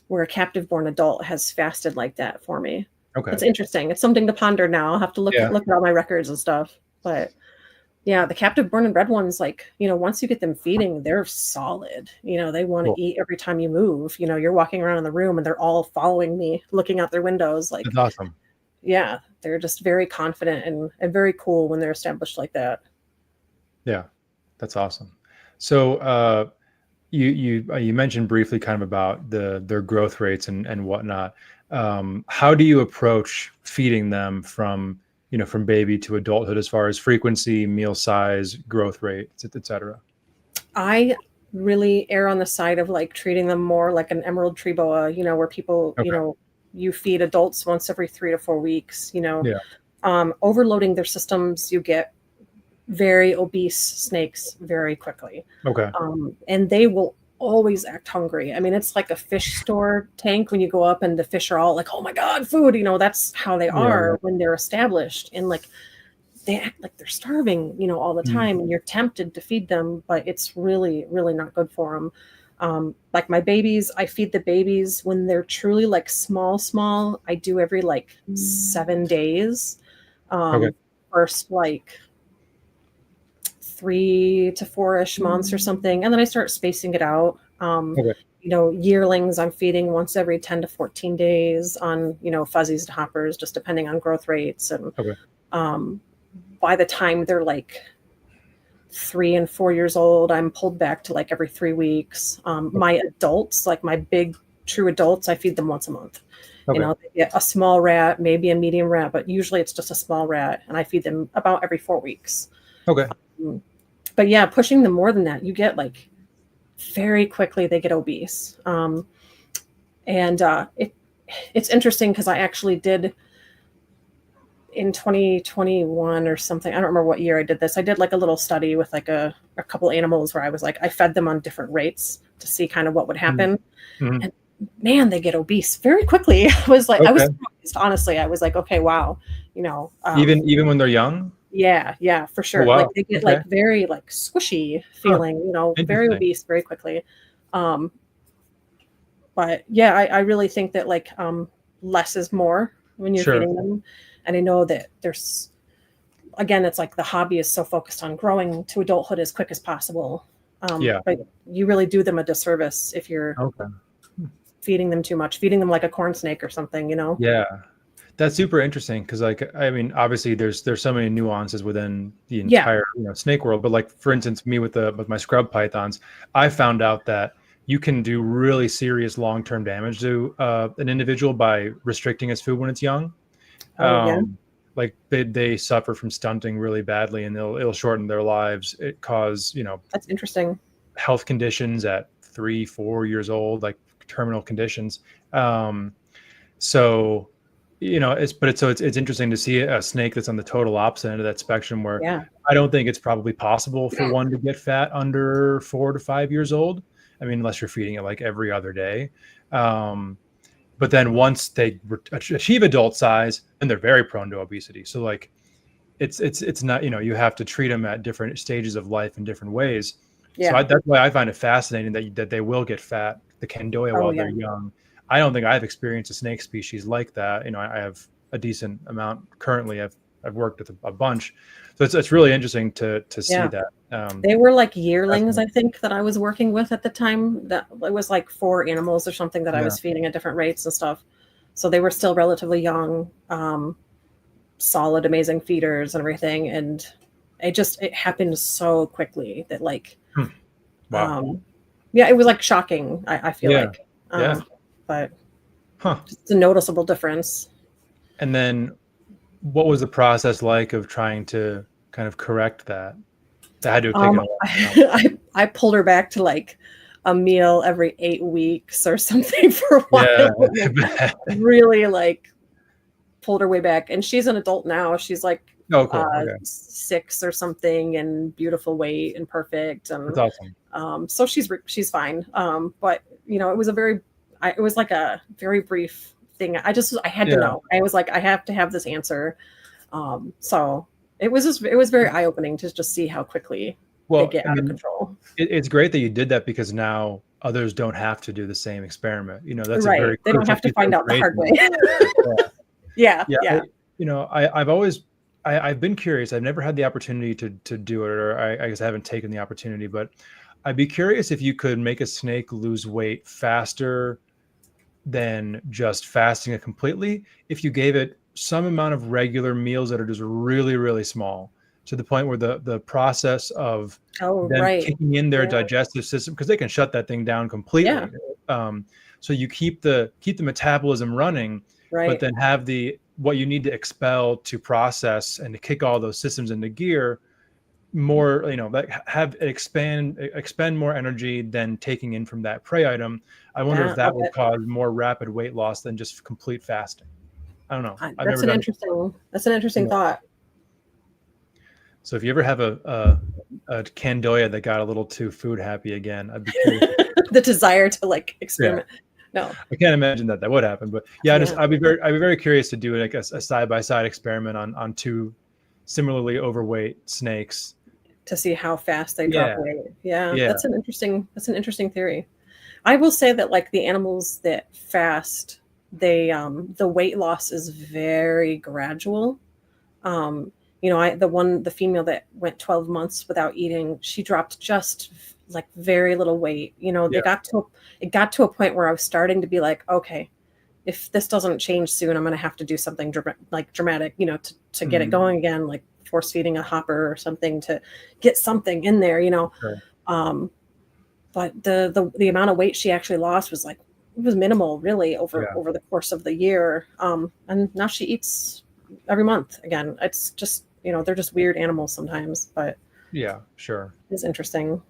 where a captive born adult has fasted like that for me. It's interesting. It's something to ponder now. I'll have to look at all my records and stuff. But yeah, the captive born and bred ones, like, you know, once you get them feeding, they're solid. You know, they want to eat every time you move. You know, you're walking around in the room and they're all following me, looking out their windows. Like, that's awesome. Yeah, they're just very confident and very cool when they're established like that. Yeah, that's awesome. So you mentioned briefly kind of about their growth rates and whatnot. How do you approach feeding them from baby to adulthood as far as frequency, meal size, growth rate, et cetera? I really err on the side of like treating them more like an emerald tree boa, you know, where people, you know, you feed adults once every 3 to 4 weeks, you know, overloading their systems, you get very obese snakes very quickly. And they will always act hungry. I mean, it's like a fish store tank when you go up and the fish are all like, oh my God, food, you know, that's how they are when they're established. And like, they act like they're starving, you know, all the time, and you're tempted to feed them, but it's really, really not good for them. Like my babies, I feed the babies when they're truly like small. I do every like 7 days. First like 3 to 4-ish months or something. And then I start spacing it out. You know, yearlings I'm feeding once every 10 to 14 days on, you know, fuzzies and hoppers, just depending on growth rates. And by the time they're like 3 and 4 years old, I'm pulled back to like every 3 weeks. My adults, like my big true adults, I feed them once a month. You know, they get a small rat, maybe a medium rat, but usually it's just a small rat. And I feed them about every 4 weeks. but yeah, pushing them more than that, you get like very quickly they get obese. It's interesting because I actually did in 2021 or something. I don't remember what year I did this. I did like a little study with like a couple animals where I was like, I fed them on different rates to see kind of what would happen. Mm-hmm. And man, they get obese very quickly. I was like, Okay. I was surprised, honestly. I was like, okay, wow. Even when they're young? Yeah, for sure. Oh, wow. Like they get like very like squishy feeling, very obese very quickly. But yeah, I really think that like less is more when you're feeding them. And I know that there's, again, it's like the hobby is so focused on growing to adulthood as quick as possible. But you really do them a disservice if you're feeding them too much, feeding them like a corn snake or something, Yeah. That's super interesting because, like, I mean, obviously there's so many nuances within the entire snake world. But like, for instance, me with my scrub pythons, I found out that you can do really serious long-term damage to an individual by restricting his food when it's young. Like they suffer from stunting really badly, and it'll shorten their lives. It cause that's interesting, health conditions at 3-4 years old, like terminal conditions. So it's interesting to see a snake that's on the total opposite end of that spectrum, where I don't think it's probably possible for one to get fat under 4 to 5 years old. I mean, unless you're feeding it like every other day. But then once they achieve adult size, then they're very prone to obesity. So like, it's not, you have to treat them at different stages of life in different ways. So that's why I find it fascinating that they will get fat, the Candoia, while they're young. I don't think I've experienced a snake species like that. I have a decent amount currently. I've worked with a bunch. So it's really interesting to see that. They were like yearlings, I think, that I was working with at the time. That it was like 4 animals or something that I was feeding at different rates and stuff. So they were still relatively young, solid, amazing feeders and everything. And it happened so quickly that like, it was like shocking. I feel like, but it's a noticeable difference. And then what was the process like of trying to kind of correct that? That had to have taken I pulled her back to like a meal every 8 weeks or something for a while. Really like pulled her way back. And she's an adult now. She's like 6 or something, and beautiful weight and perfect. And that's awesome. So she's fine. But it was like a very brief thing. I had to know. I was like, I have to have this answer. So it was very eye-opening to just see how quickly they get out of control. It's great that you did that, because now others don't have to do the same experiment. That's right. They don't have to find out the hard way. Yeah. I've been curious. I've never had the opportunity to do it, or I guess I haven't taken the opportunity, but I'd be curious if you could make a snake lose weight faster than just fasting it completely, if you gave it some amount of regular meals that are just really, really small, to the point where the process of kicking in their digestive system, because they can shut that thing down completely. So you keep the metabolism running, but then have what you need to expel to process and to kick all those systems into gear more, have it expend more energy than taking in from that prey item. I wonder if that would cause more rapid weight loss than just complete fasting. I don't know. That's an interesting thought. So if you ever have a Candoia that got a little too food happy again, I'd be curious. The desire to like experiment. No, I can't imagine that would happen. But I'd be very curious to do like a side-by-side experiment on 2 similarly overweight snakes to see how fast they drop weight. That's an interesting theory. I will say that like the animals that fast, they the weight loss is very gradual. The female that went 12 months without eating, she dropped just like very little weight. It got to a point where I was starting to be like, okay, if this doesn't change soon, I'm going to have to do something dramatic, to get it going again, like force feeding a hopper or something to get something in there, Sure. But the amount of weight she actually lost was minimal, really, over the course of the year. And now she eats every month again. It's just, they're just weird animals sometimes, but Yeah, sure. is interesting.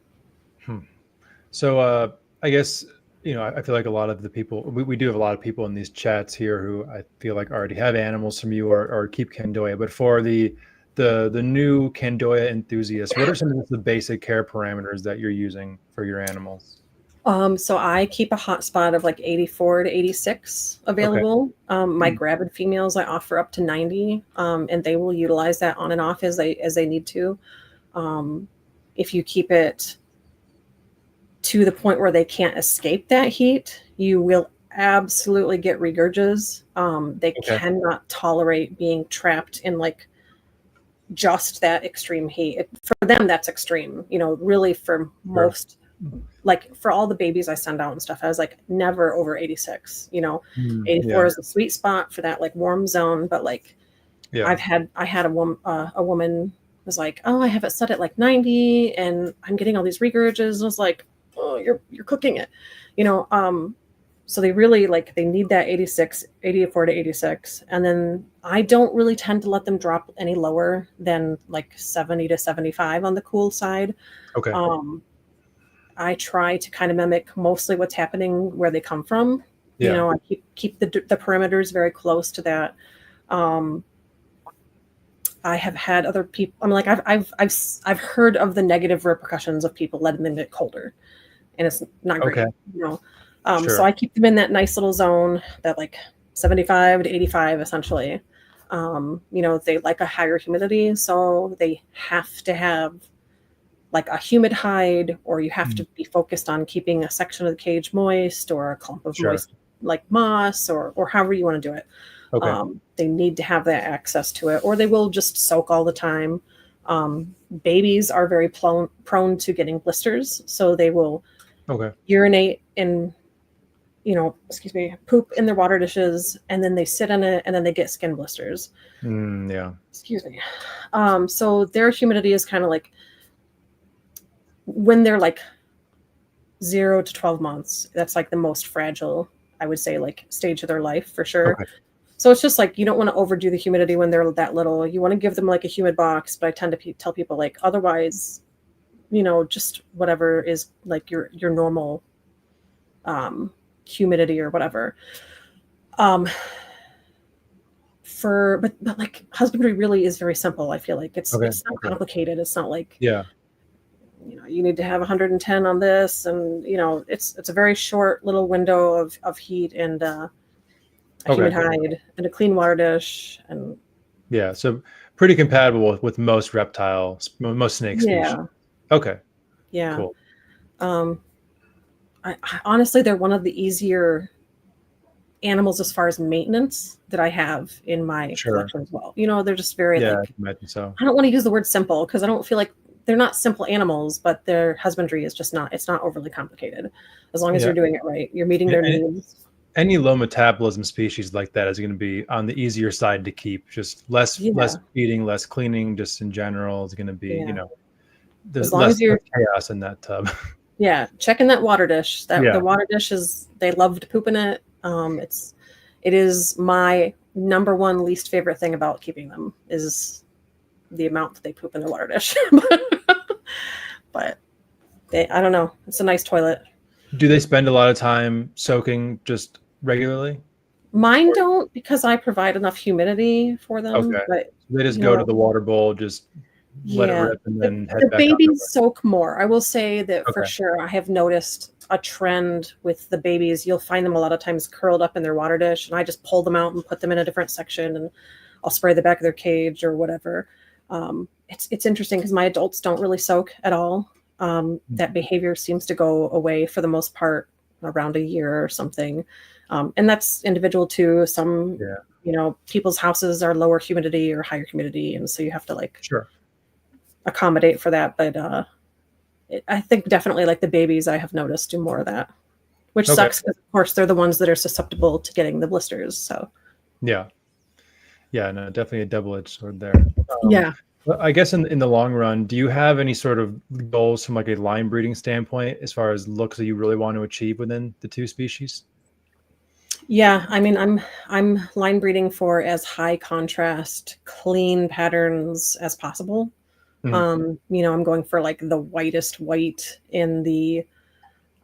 So I guess, I feel like a lot of the people, we do have a lot of people in these chats here who I feel like already have animals from you or keep Candoia. But for the new Candoia enthusiasts, what are some of the basic care parameters that you're using for your animals? So I keep a hotspot of like 84 to 86 available. My gravid females I offer up to 90, and they will utilize that on and off as they need to. If you keep it to the point where they can't escape that heat, you will absolutely get regurges. They cannot tolerate being trapped in like just that extreme heat. For them, that's extreme. Really for most. Like for all the babies I send out and stuff, I was like never over 86, 84 is the sweet spot for that like warm zone. But like I had a woman was like, oh, I have it set at like 90 and I'm getting all these regurges. And I was like, oh, you're cooking it, so they really they need that 84 to 86. And then I don't really tend to let them drop any lower than like 70 to 75 on the cool side. Okay. I try to kind of mimic mostly what's happening where they come from. Yeah. I keep the perimeters very close to that. I have had other people. I'm like I've heard of the negative repercussions of people letting them get colder, and it's not great. Okay. Sure. So I keep them in that nice little zone, that like 75 to 85 essentially. They like a higher humidity, so they have to have like a humid hide, or you have to be focused on keeping a section of the cage moist, or a clump of moist like moss, or however you want to do it. Okay. They need to have that access to it, or they will just soak all the time. Babies are very prone to getting blisters, so they will urinate and poop in their water dishes, and then they sit in it, and then they get skin blisters. Excuse me. So their humidity is kind of like, when they're like 0 to 12 months, that's like the most fragile, I would say, like stage of their life for sure. Okay. So it's just like, you don't want to overdo the humidity when they're that little. You want to give them like a humid box, but I tend to tell people like, otherwise, just whatever is like your normal humidity or whatever. But like husbandry really is very simple. I feel like it's not complicated. It's not like you need to have 110 on this, and it's a very short little window of heat, and a humid hide and a clean water dish, and so pretty compatible with most most snake species. Okay. Yeah. Cool. I honestly, they're one of the easier animals as far as maintenance that I have in my collection as well. They're just very I can imagine so. I don't want to use the word simple, because I don't feel like they're not simple animals, but their husbandry is just not, it's not overly complicated. As long as you're doing it right, you're meeting their needs. Any low metabolism species like that is going to be on the easier side to keep. Just less feeding, less cleaning, just in general is going to be, there's less chaos in that tub. Yeah, checking that water dish. The water dish they love to poop in it. It is my number one least favorite thing about keeping them is the amount that they poop in their water dish. But I don't know. It's a nice toilet. Do they spend a lot of time soaking just regularly? Mine don't, because I provide enough humidity for them. Okay. But they just go to the water bowl, just let it rip, and then head back. The babies soak more. I will say that for sure. I have noticed a trend with the babies. You'll find them a lot of times curled up in their water dish, and I just pull them out and put them in a different section, and I'll spray the back of their cage or whatever. It's interesting because my adults don't really soak at all. That behavior seems to go away for the most part around a year or something. And that's individual too. Some, people's houses are lower humidity or higher humidity. And so you have to accommodate for that. But I think definitely like the babies I have noticed do more of that, which sucks because of course they're the ones that are susceptible to getting the blisters. So no, definitely a double-edged sword there. I guess in the long run, do you have any sort of goals from like a line breeding standpoint as far as looks that you really want to achieve within the two species? Yeah, I mean, I'm line breeding for as high contrast, clean patterns as possible. I'm going for like the whitest white in the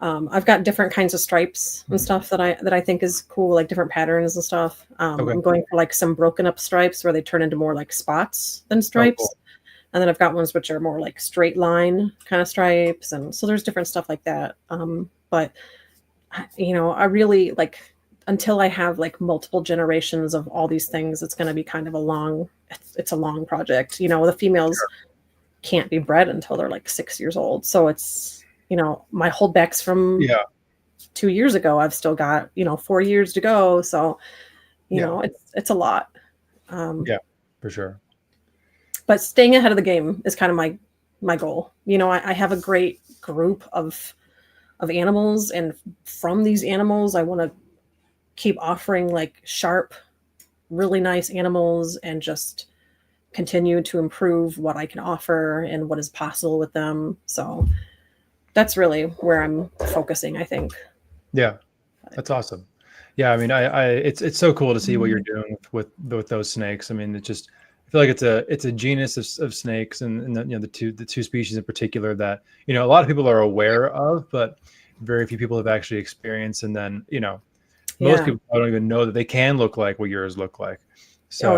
I've got different kinds of stripes and stuff that I think is cool, like different patterns and stuff. Okay. I'm going for like some broken up stripes where they turn into more like spots than stripes. Cool. And then I've got ones which are more like straight line kind of stripes. And so there's different stuff like that. But I really like, until I have like multiple generations of all these things, it's going to be kind of a long project. The females can't be bred until they're like 6 years old. So it's, my holdbacks from 2 years ago, I've still got, 4 years to go. So, it's a lot. For sure. But staying ahead of the game is kind of my goal. I have a great group of animals, and from these animals, I want to keep offering like sharp, really nice animals and just continue to improve what I can offer and what is possible with them. So that's really where I'm focusing, I think. Yeah, that's awesome. Yeah, I mean, it's so cool to see what you're doing with those snakes. I mean, I feel like it's a genus of snakes, and the two species in particular that a lot of people are aware of, but very few people have actually experienced. And then most people don't even know that they can look like what yours look like. So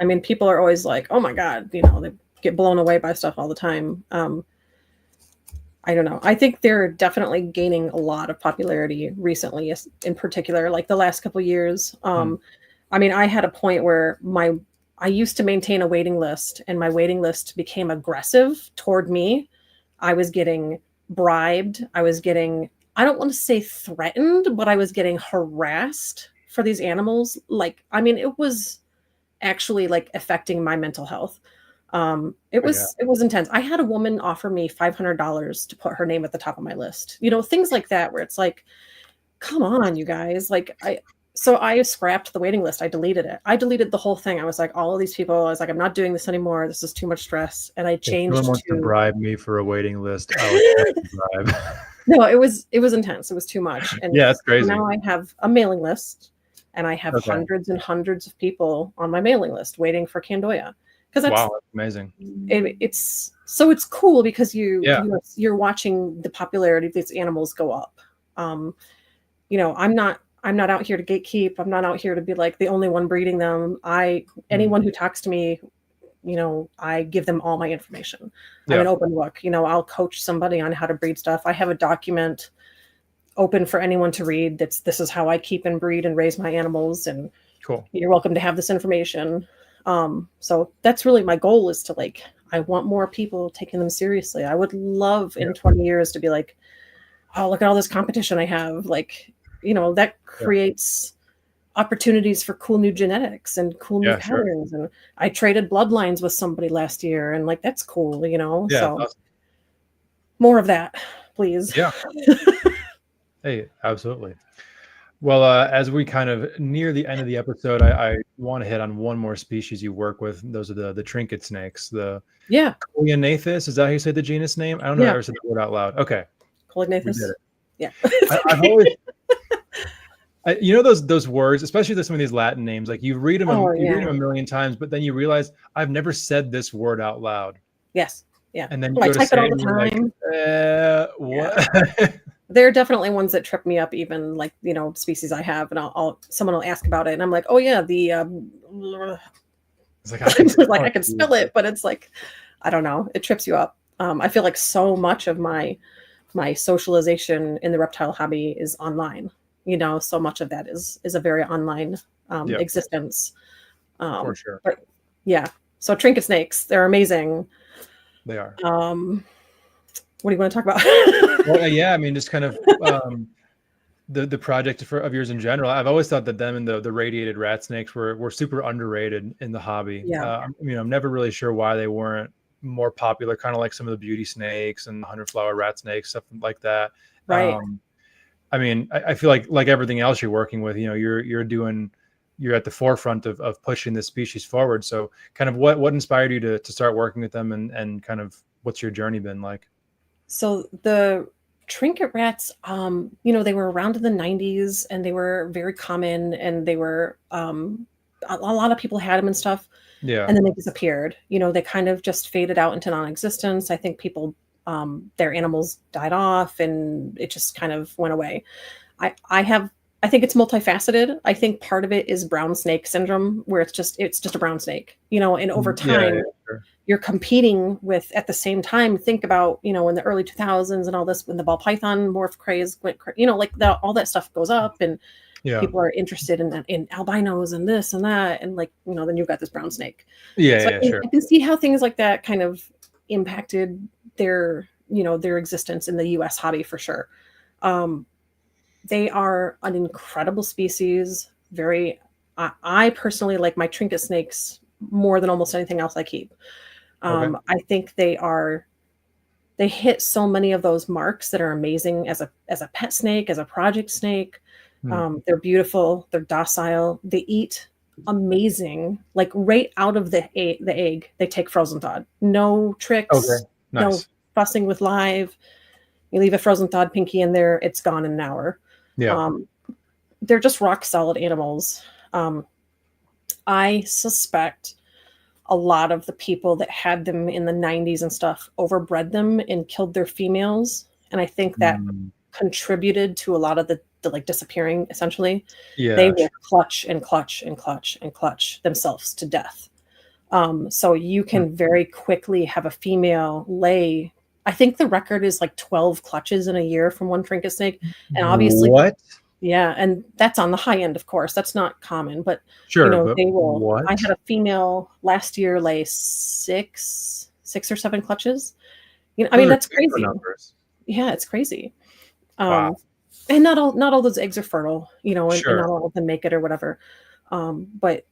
I mean, people are always like, oh my God, they get blown away by stuff all the time. I don't know. I think they're definitely gaining a lot of popularity recently, in particular, like the last couple of years. I mean, I had a point where I used to maintain a waiting list, and my waiting list became aggressive toward me. I was getting bribed. I don't want to say threatened, but I was getting harassed for these animals. Like, I mean, it was actually like affecting my mental health. It was intense. I had a woman offer me $500 to put her name at the top of my list. Things like that, where it's like, come on, you guys. Like, so I scrapped the waiting list. I deleted it. I deleted the whole thing. I was like, all of these people, I was like, I'm not doing this anymore. This is too much stress. And I changed If someone wants to bribe me for a waiting list, I would bribe. No, it was intense. It was too much. And yeah, it's crazy. Now I have a mailing list, and I have hundreds and hundreds of people on my mailing list waiting for Candoia. Because that's amazing. It's cool because you're watching the popularity of these animals go up. I'm not out here to gatekeep. I'm not out here to be like the only one breeding them. Anyone who talks to me, I give them all my information. I'm an open book. I'll coach somebody on how to breed stuff. I have a document open for anyone to read. This is how I keep and breed and raise my animals. And cool. You're welcome to have this information. So that's really my goal, is to I want more people taking them seriously. I would love in 20 years to be like, oh, look at all this competition I have. That creates opportunities for cool new genetics and cool new patterns. And I traded bloodlines with somebody last year, and that's cool, so awesome. More of that, please. Yeah. Hey, absolutely. Well, as we kind of near the end of the episode, I want to hit on one more species you work with. Those are the trinket snakes. The Colignathus, is that how you say the genus name? I don't know if I ever said the word out loud. Okay. Colignathus. Yeah. I've always, those words, especially some of these Latin names, like you read them, read them a million times, but then you realize I've never said this word out loud. Yes. Yeah. And then you I go to type say it all the time. What? Yeah. There are definitely ones that trip me up, even species I have, and someone will ask about it, and I'm like, oh yeah, the it's like I can spell it, but it's like, I don't know, it trips you up. I feel like so much of my socialization in the reptile hobby is online. So much of that is a very online existence. For sure. But yeah, so trinket snakes, they're amazing. They are. What do you want to talk about? Well, I mean, just kind of the project of yours in general. I've always thought that them and the radiated rat snakes were super underrated in the hobby. Yeah. I'm never really sure why they weren't more popular, kind of like some of the beauty snakes and 100-flower rat snakes, stuff like that. Right. I mean, I feel like everything else you're working with, you're at the forefront of pushing this species forward. So kind of what inspired you to start working with them, and kind of what's your journey been like? So the trinket rats, they were around in the 90s, and they were very common, and they were a lot of people had them and stuff. Yeah. And then they disappeared. You know, they kind of just faded out into non-existence. I think people, their animals died off and it just kind of went away. I think it's multifaceted. I think part of it is brown snake syndrome, where it's just a brown snake, you know, and over time Sure. you're competing with, at the same time, think about, you know, in the early 2000s and all this, when the ball python morph craze went, you know, like all that stuff goes up, and people are interested in that, in albinos and this and that. And like, you know, then you've got this brown snake. So I can see how things like that kind of impacted their, you know, their existence in the US hobby for sure. They are an incredible species. I personally like my trinket snakes more than almost anything else I keep. I think they hit so many of those marks that are amazing as a pet snake, as a project snake. They're beautiful. They're docile. They eat amazing. Like right out of the egg, they take frozen thawed. No tricks. Okay. Nice. No fussing with live. You leave a frozen thawed pinky in there, it's gone in an hour. Yeah. They're just rock solid animals. I suspect a lot of the people that had them in the 90s and stuff overbred them and killed their females. And I think that contributed to a lot of the like disappearing, essentially. They will clutch and clutch and clutch and clutch themselves to death. So you can very quickly have a female lay. I think the record is like 12 clutches in a year from one trinket snake. And obviously, what? Yeah, and that's on the high end, of course. That's not common, but sure, you know, but they will. What? I had a female last year lay six or seven clutches. You know, I mean, that's crazy. Numbers. Yeah, it's crazy. Wow. And not all those eggs are fertile, you know, and Sure. not all of them make it or whatever. But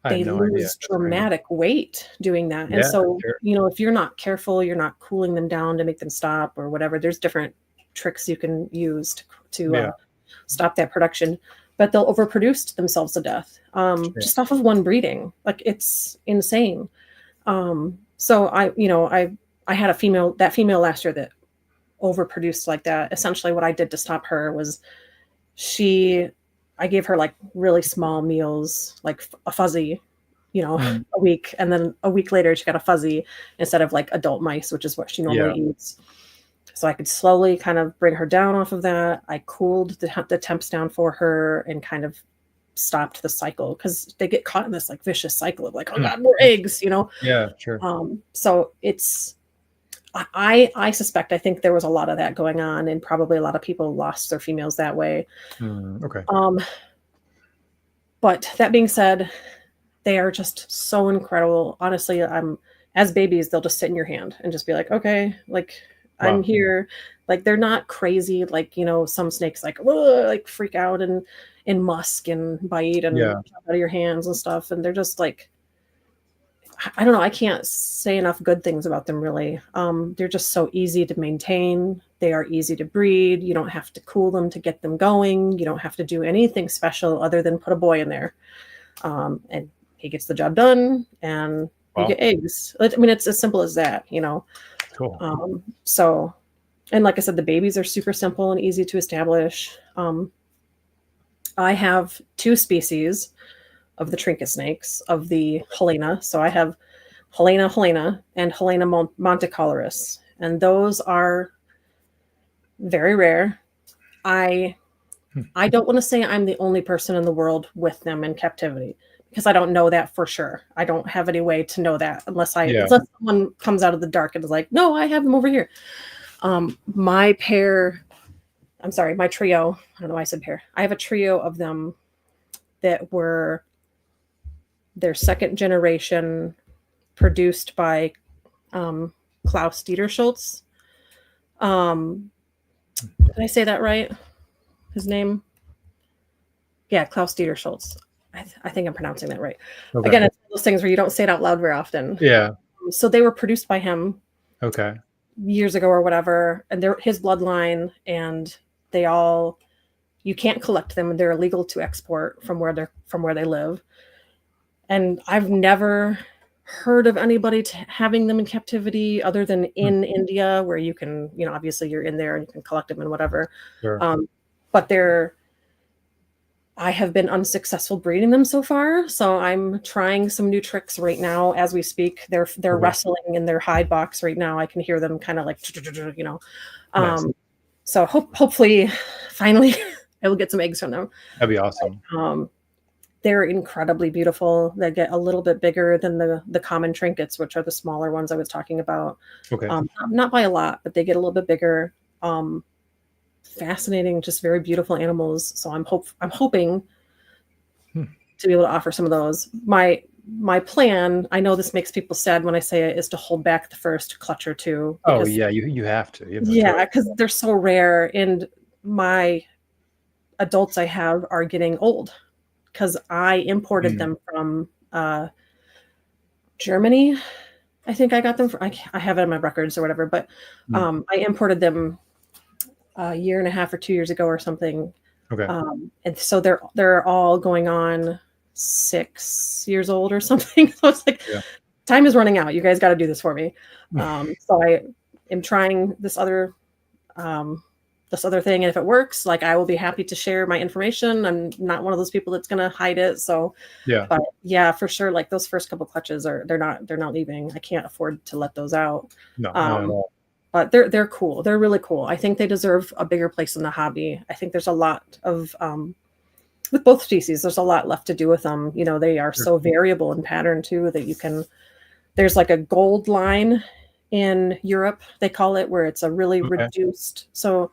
they lose dramatic weight doing that. And so, you know, if you're not careful, you're not cooling them down to make them stop or whatever, there's different tricks you can use to stop that production. But they'll overproduce themselves to death just off of one breeding. Like, it's insane. So I had that female last year that overproduced like that. Essentially what I did to stop her was I gave her like really small meals, like a fuzzy, you know, a week. And then a week later she got a fuzzy instead of like adult mice, which is what she normally eats. So I could slowly kind of bring her down off of that. I cooled the temps down for her and kind of stopped the cycle, because they get caught in this like vicious cycle of like, oh God, more eggs, you know? Yeah, sure. So I suspect, I think there was a lot of that going on, and probably a lot of people lost their females that way. Okay. But that being said, they are just so incredible. Honestly, as babies, they'll just sit in your hand and just be like, okay, like I'm here. Like, they're not crazy. Like, you know, some snakes like freak out and musk and bite and jump out of your hands and stuff. And they're just like, I don't know. I can't say enough good things about them, really. They're just so easy to maintain. They are easy to breed. You don't have to cool them to get them going. You don't have to do anything special other than put a boy in there. And he gets the job done, and you get eggs. I mean, it's as simple as that, you know? Cool. So, and like I said, the babies are super simple and easy to establish. I have 2 species of the trinket snakes of the Helena. So I have Helena and Helena monticoloris, and those are very rare. I don't want to say I'm the only person in the world with them in captivity, because I don't know that for sure. I don't have any way to know that unless someone comes out of the dark and is like, no, I have them over here. My trio, I don't know why I said pair. I have a trio of them that were their second generation, produced by Klaus Dieterschultz. Did I say that right? His name? Yeah, Klaus Dieterschultz. I think I'm pronouncing that right. Okay. Again, it's one of those things where you don't say it out loud very often. Yeah. So they were produced by him. Okay. Years ago or whatever, and they're his bloodline, and you can't collect them. They're illegal to export from where they live. And I've never heard of anybody having them in captivity other than in India, where you can, you know, obviously you're in there and you can collect them and whatever. Sure. But I have been unsuccessful breeding them so far. So I'm trying some new tricks right now as we speak. They're wrestling in their hide box right now. I can hear them kind of like, you know. Nice. So hopefully, finally, I will get some eggs from them. That'd be awesome. But, they're incredibly beautiful. They get a little bit bigger than the common trinkets, which are the smaller ones I was talking about. Okay. Not by a lot, but they get a little bit bigger. Fascinating, just very beautiful animals. So I'm hoping to be able to offer some of those. My plan, I know this makes people sad when I say it, is to hold back the first clutch or two. Oh yeah, you have to. Yeah, because they're so rare, and my adults I have are getting old because I imported them from Germany. I think I got them I have it in my records or whatever, but I imported them a year and a half or 2 years ago or something. Okay. And so they're all going on 6 years old or something. So it's like, time is running out. You guys got to do this for me. So I am trying this other thing. And if it works, like, I will be happy to share my information. I'm not one of those people that's going to hide it. So but yeah, for sure. Like those first couple clutches they're not leaving. I can't afford to let those out. No, not at all. But they're cool. They're really cool. I think they deserve a bigger place in the hobby. I think there's a lot of, with both species, there's a lot left to do with them. You know, they are so variable in pattern too, that there's like a gold line in Europe, they call it, where it's a really reduced. So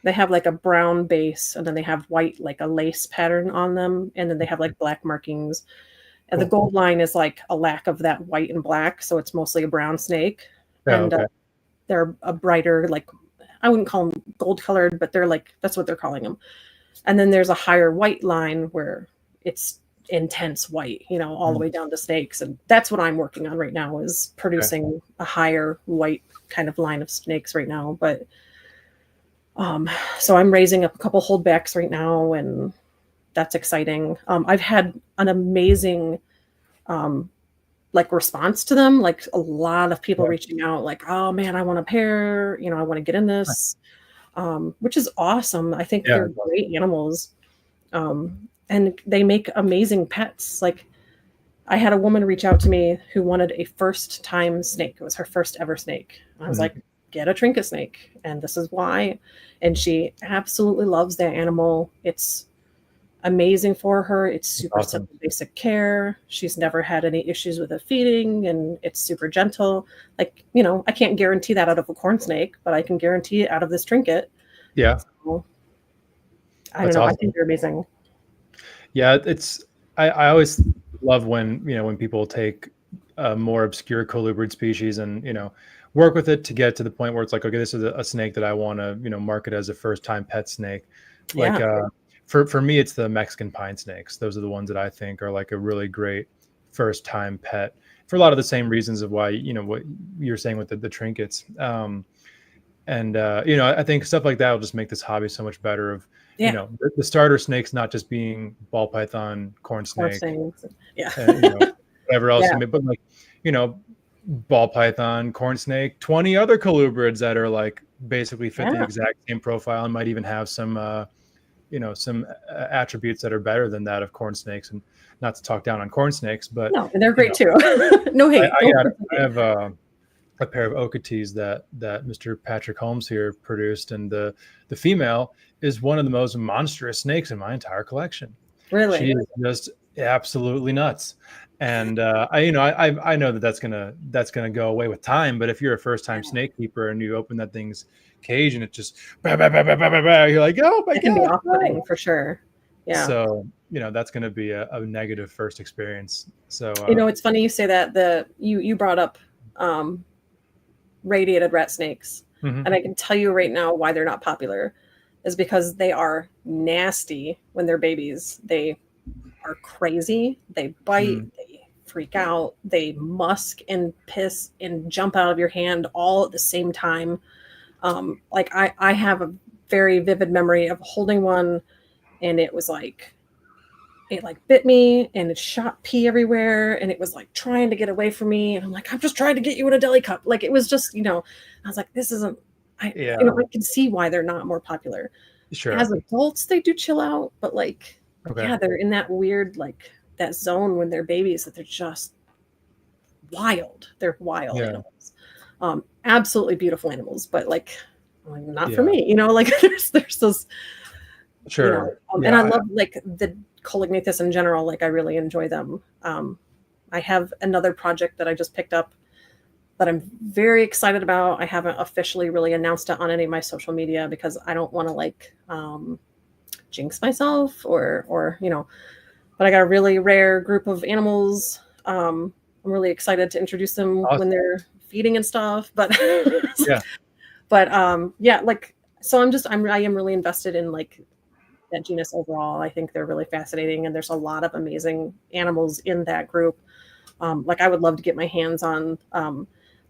they have like a brown base, and then they have white, like a lace pattern on them. And then they have like black markings. And the gold line is like a lack of that white and black. So it's mostly a brown snake. They're a brighter, like, I wouldn't call them gold colored, but they're like, that's what they're calling them. And then there's a higher white line where it's intense white, you know, all the way down to snakes. And that's what I'm working on right now, is producing a higher white kind of line of snakes right now. But so I'm raising up a couple holdbacks right now, and that's exciting. I've had an amazing like response to them, like a lot of people reaching out like, oh man, I want a pair, you know, I want to get in this, which is awesome. I think they're great animals. And they make amazing pets. Like, I had a woman reach out to me who wanted a first time snake. It was her first ever snake. I was like, get a trinket snake. And this is why. And she absolutely loves that animal. It's amazing for her. It's super simple, basic care. She's never had any issues with it feeding, and it's super gentle. Like, you know, I can't guarantee that out of a corn snake, but I can guarantee it out of this trinket. Yeah. So, I don't know. Awesome. I think they're amazing. Yeah. I always love when people take a more obscure colubrid species and, work with it to get to the point where it's like, okay, this is a snake that I want to, market as a first time pet snake. Like, For me, it's the Mexican pine snakes. Those are the ones that I think are like a really great first time pet for a lot of the same reasons of why, what you're saying with the trinkets. I think stuff like that will just make this hobby so much better of, the starter snakes, not just being ball python, corn snake, and, whatever else. But like, ball python, corn snake, 20 other colubrids that are like basically fit the exact same profile and might even have some, some attributes that are better than that of corn snakes. And not to talk down on corn snakes, but no, they're great too. No hate. I have a pair of Okeetes that Mr. Patrick Holmes here produced, and the female is one of the most monstrous snakes in my entire collection. Really? She is just absolutely nuts. And I know that's gonna go away with time. But if you're a first time snake keeper and you open that thing's cage and it just you're like, oh my god, it can be off-putting for sure. Yeah. So that's going to be a negative first experience. So it's funny you say that. You brought up radiated rat snakes, and I can tell you right now why they're not popular is because they are nasty when they're babies. They are crazy. They bite. They freak out. They musk and piss and jump out of your hand all at the same time. Like I have a very vivid memory of holding one, and it was like, it like bit me and it shot pee everywhere, and it was like trying to get away from me. And I'm like, I'm just trying to get you in a deli cup. Like, it was just, I was like, this isn't, I can see why they're not more popular. Sure. As adults, they do chill out, but like Okay. yeah, they're in that weird, like that zone when they're babies that they're just wild. They're wild Yeah. animals. Absolutely beautiful animals, but like not for Yeah. me, like there's those, Sure. and I love like the Colognathus in general. Like I really enjoy them. I have another project that I just picked up that I'm very excited about. I haven't officially really announced it on any of my social media because I don't want to like jinx myself or but I got a really rare group of animals. I'm really excited to introduce them when they're feeding and stuff, but Yeah. but yeah, like so I am really invested in like that genus overall. I think they're really fascinating, and there's a lot of amazing animals in that group. Like I would love to get my hands on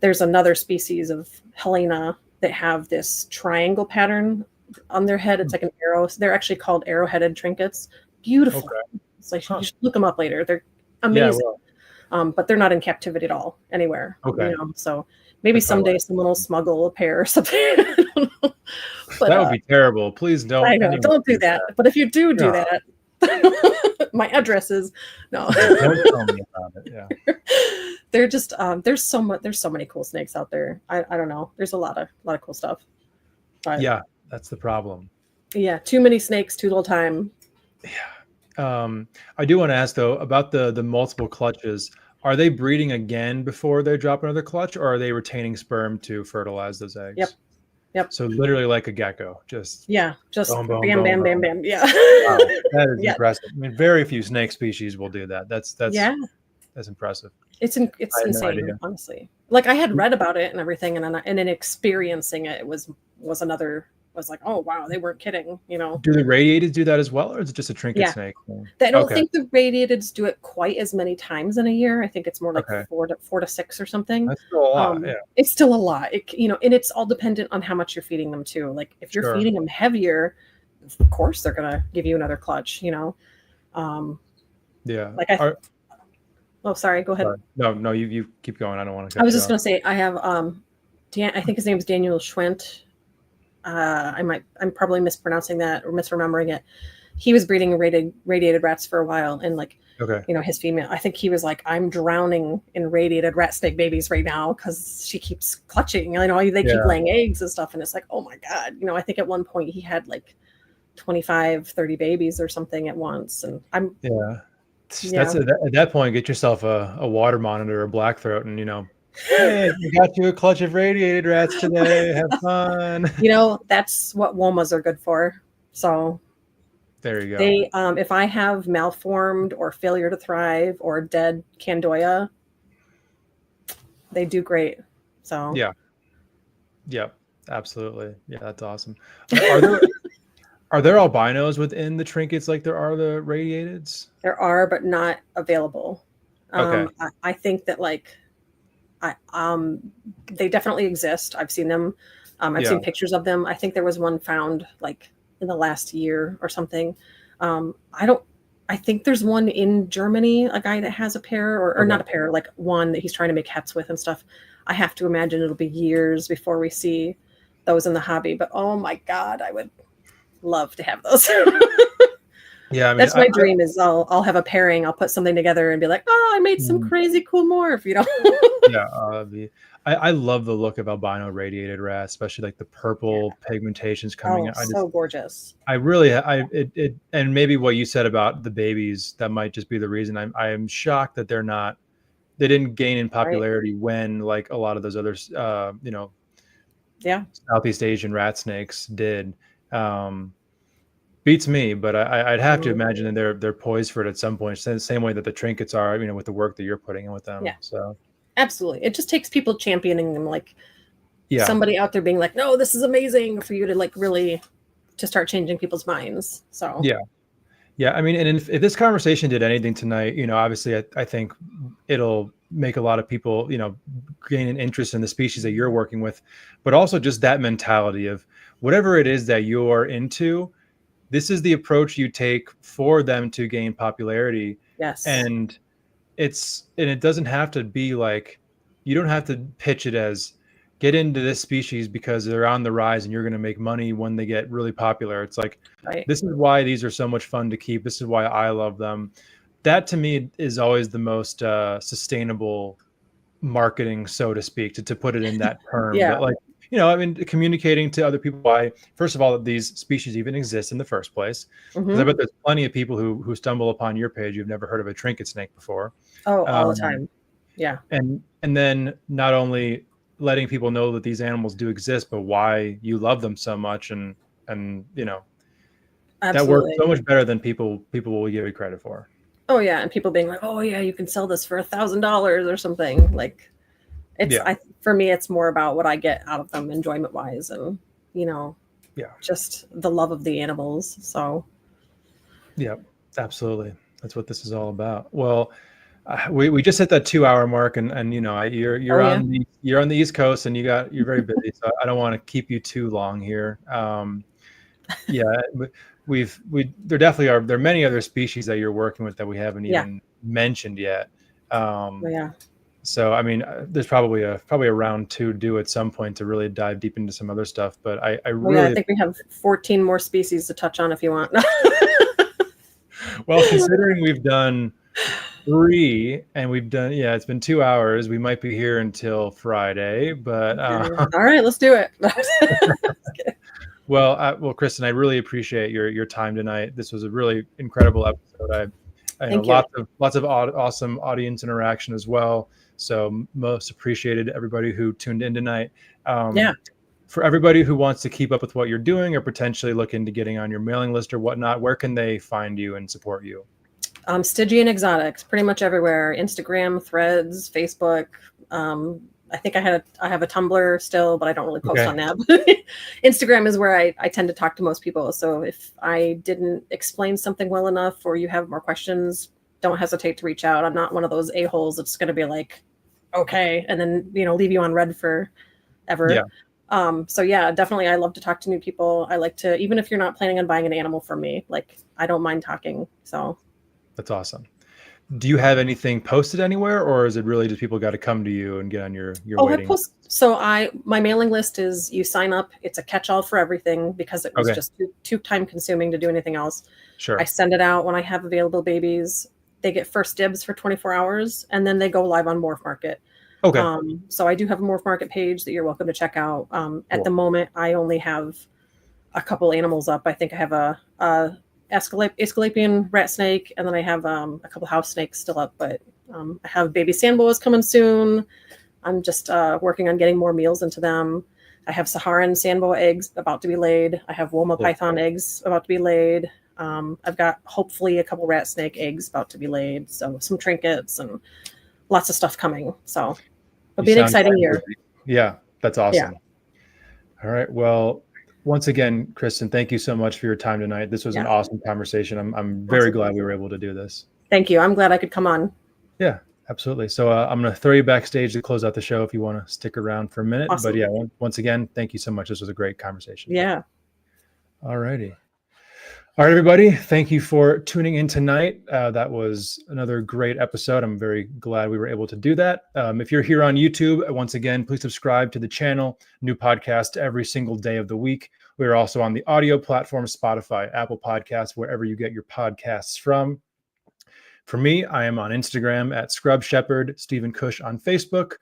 there's another species of Helena that have this triangle pattern on their head. It's like an arrow. So they're actually called arrow-headed trinkets. Beautiful. Okay. It's like you should look them up later. They're amazing. Yeah, but they're not in captivity at all anywhere. Okay. So maybe someday someone will smuggle a pair or something. I don't know. But, that would be terrible. Please don't. I know, don't do that. But if you do that, my address is no. Don't tell me about it. Yeah. They're just there's so many cool snakes out there. I don't know. There's a lot of cool stuff. But, yeah, that's the problem. Yeah, too many snakes, too little time. Yeah. I do want to ask though about the multiple clutches. Are they breeding again before they drop another clutch, or are they retaining sperm to fertilize those eggs? Yep. So literally like a gecko, just boom, boom, bam, boom, bam. boom. Yeah. Wow, that is impressive. I mean, very few snake species will do that. That's impressive. It's insane, honestly. Like I had read about it and everything, and then experiencing it was like, oh wow, they weren't kidding. Do the radiateds do that as well, or is it just a trinket snake? I don't think the radiateds do it quite as many times in a year. I think it's more like 4 to 6 or something. That's still a lot. Yeah. It's still a lot. And it's all dependent on how much you're feeding them too. Like if you're feeding them heavier, of course they're gonna give you another clutch. Yeah. Like oh, sorry. Go ahead. Sorry. No, you keep going. I don't want to. I was just gonna say I have I think his name is Daniel Schwent. I'm probably mispronouncing that or misremembering it. He was breeding radiated rats for a while, and like his female, I think he was like, I'm drowning in radiated rat snake babies right now because she keeps clutching. They keep laying eggs and stuff, and it's like, oh my god. I think at one point he had like 25-30 babies or something at once, and that's at that point, get yourself a water monitor or black throat, and hey, we got you a clutch of radiated rats today. Have fun. That's what womas are good for. So there you go. They, if I have malformed or failure to thrive or dead Candoia, they do great. So yeah, absolutely. Yeah, that's awesome. Are there albinos within the trinkets like there are the radiateds? There are, but not available. I think that like. They definitely exist. I've seen them. I've seen pictures of them. I think there was one found like in the last year or something. I think there's one in Germany, a guy that has a pair or not a pair, like one that he's trying to make hats with and stuff. I have to imagine it'll be years before we see those in the hobby, but oh my God, I would love to have those. Yeah, I mean, that's my dream is I'll have a pairing. I'll put something together and be like, oh, I made some crazy cool morph, Yeah, I love the look of albino radiated rats, especially like the purple pigmentations coming out. So gorgeous. I really, and maybe what you said about the babies, that might just be the reason. I am shocked that they didn't gain in popularity when like a lot of those other, Southeast Asian rat snakes did. Beats me, but I'd have to imagine that they're poised for it at some point, the same way that the trinkets are, with the work that you're putting in with them. Yeah. So absolutely, it just takes people championing them, like somebody out there being like, no, this is amazing, for you to like really to start changing people's minds. So yeah. I mean, and if this conversation did anything tonight, obviously I think it'll make a lot of people, gain an interest in the species that you're working with, but also just that mentality of whatever it is that you're into. This is the approach you take for them to gain popularity. Yes. And it doesn't have to be like, you don't have to pitch it as, get into this species because they're on the rise and you're going to make money when they get really popular. It's like, Right. this is why these are so much fun to keep. This is why I love them. That to me is always the most sustainable marketing, so to speak, to put it in that term. Yeah. But like, you know, I mean, communicating to other people why, first of all, that these species even exist in the first place. Because I bet there's plenty of people who stumble upon your page who've never heard of a trinket snake before. Oh, all the time. Yeah. And then not only letting people know that these animals do exist, but why you love them so much, and you know, Absolutely. that works so much better than people will give you credit for. Oh yeah, and people being like, "Oh yeah, you can sell this for $1,000 or something." Like, it's for me, it's more about what I get out of them, enjoyment wise, and you know, just the love of the animals. So, yeah, absolutely, that's what this is all about. Well, we just hit that 2-hour mark, and you know, you're on the East Coast, and you're very busy, so I don't want to keep you too long here. There definitely are. There are many other species that you're working with that we haven't even mentioned yet. So I mean, there's probably a round 2 due at some point to really dive deep into some other stuff. But I think we have 14 more species to touch on if you want. Well, considering we've done 3 and we've done, it's been 2 hours. We might be here until Friday, but all right, let's do it. Well, Kristen, I really appreciate your time tonight. This was a really incredible episode. I know lots of awesome audience interaction as well. So most appreciated everybody who tuned in tonight. For everybody who wants to keep up with what you're doing or potentially look into getting on your mailing list or whatnot, where can they find you and support you? Stygian Exotics, pretty much everywhere. Instagram, Threads, Facebook. I think I have a Tumblr still, but I don't really post on that. Instagram is where I tend to talk to most people. So if I didn't explain something well enough, or you have more questions, don't hesitate to reach out. I'm not one of those a-holes that's going to be like, okay, and then, you know, leave you on red forever. So yeah, definitely. I love to talk to new people. I like to, even if you're not planning on buying an animal from me, like, I don't mind talking. So that's awesome. Do you have anything posted anywhere, or is it really just people got to come to you and get on your waiting? My mailing list is, you sign up. It's a catch-all for everything because it was just too time consuming to do anything else. Sure. I send it out when I have available babies. They get first dibs for 24 hours, and then they go live on MORPH Market. Okay. So I do have a MORPH Market page that you're welcome to check out. At the moment, I only have a couple animals up. I think I have a Aesculapian rat snake, and then I have a couple house snakes still up, but I have baby sandboas coming soon. I'm just working on getting more meals into them. I have Saharan sandboa eggs about to be laid. I have Woma python eggs about to be laid. I've got hopefully a couple rat snake eggs about to be laid. So some trinkets and lots of stuff coming. So it'll be an exciting year. Yeah, that's awesome. Yeah. All right. Well, once again, Kristen, thank you so much for your time tonight. This was an awesome conversation. I'm very glad we were able to do this. Thank you. I'm glad I could come on. Yeah, absolutely. So I'm going to throw you backstage to close out the show if you want to stick around for a minute. Awesome. But yeah, once again, thank you so much. This was a great conversation. Yeah. All righty. All right, everybody. Thank you for tuning in tonight. That was another great episode. I'm very glad we were able to do that. If you're here on YouTube, once again, please subscribe to the channel. New podcast every single day of the week. We are also on the audio platform, Spotify, Apple Podcasts, wherever you get your podcasts from. For me, I am on Instagram at scrubshepherd, Stephen Kush on Facebook,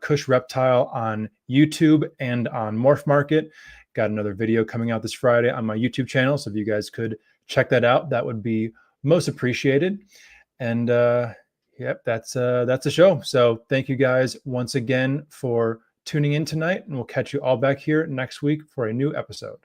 Kush Reptile on YouTube and on MORPH Market. Got another video coming out this Friday on my YouTube channel. So if you guys could check that out, that would be most appreciated. And that's the show. So thank you guys once again for tuning in tonight, and we'll catch you all back here next week for a new episode.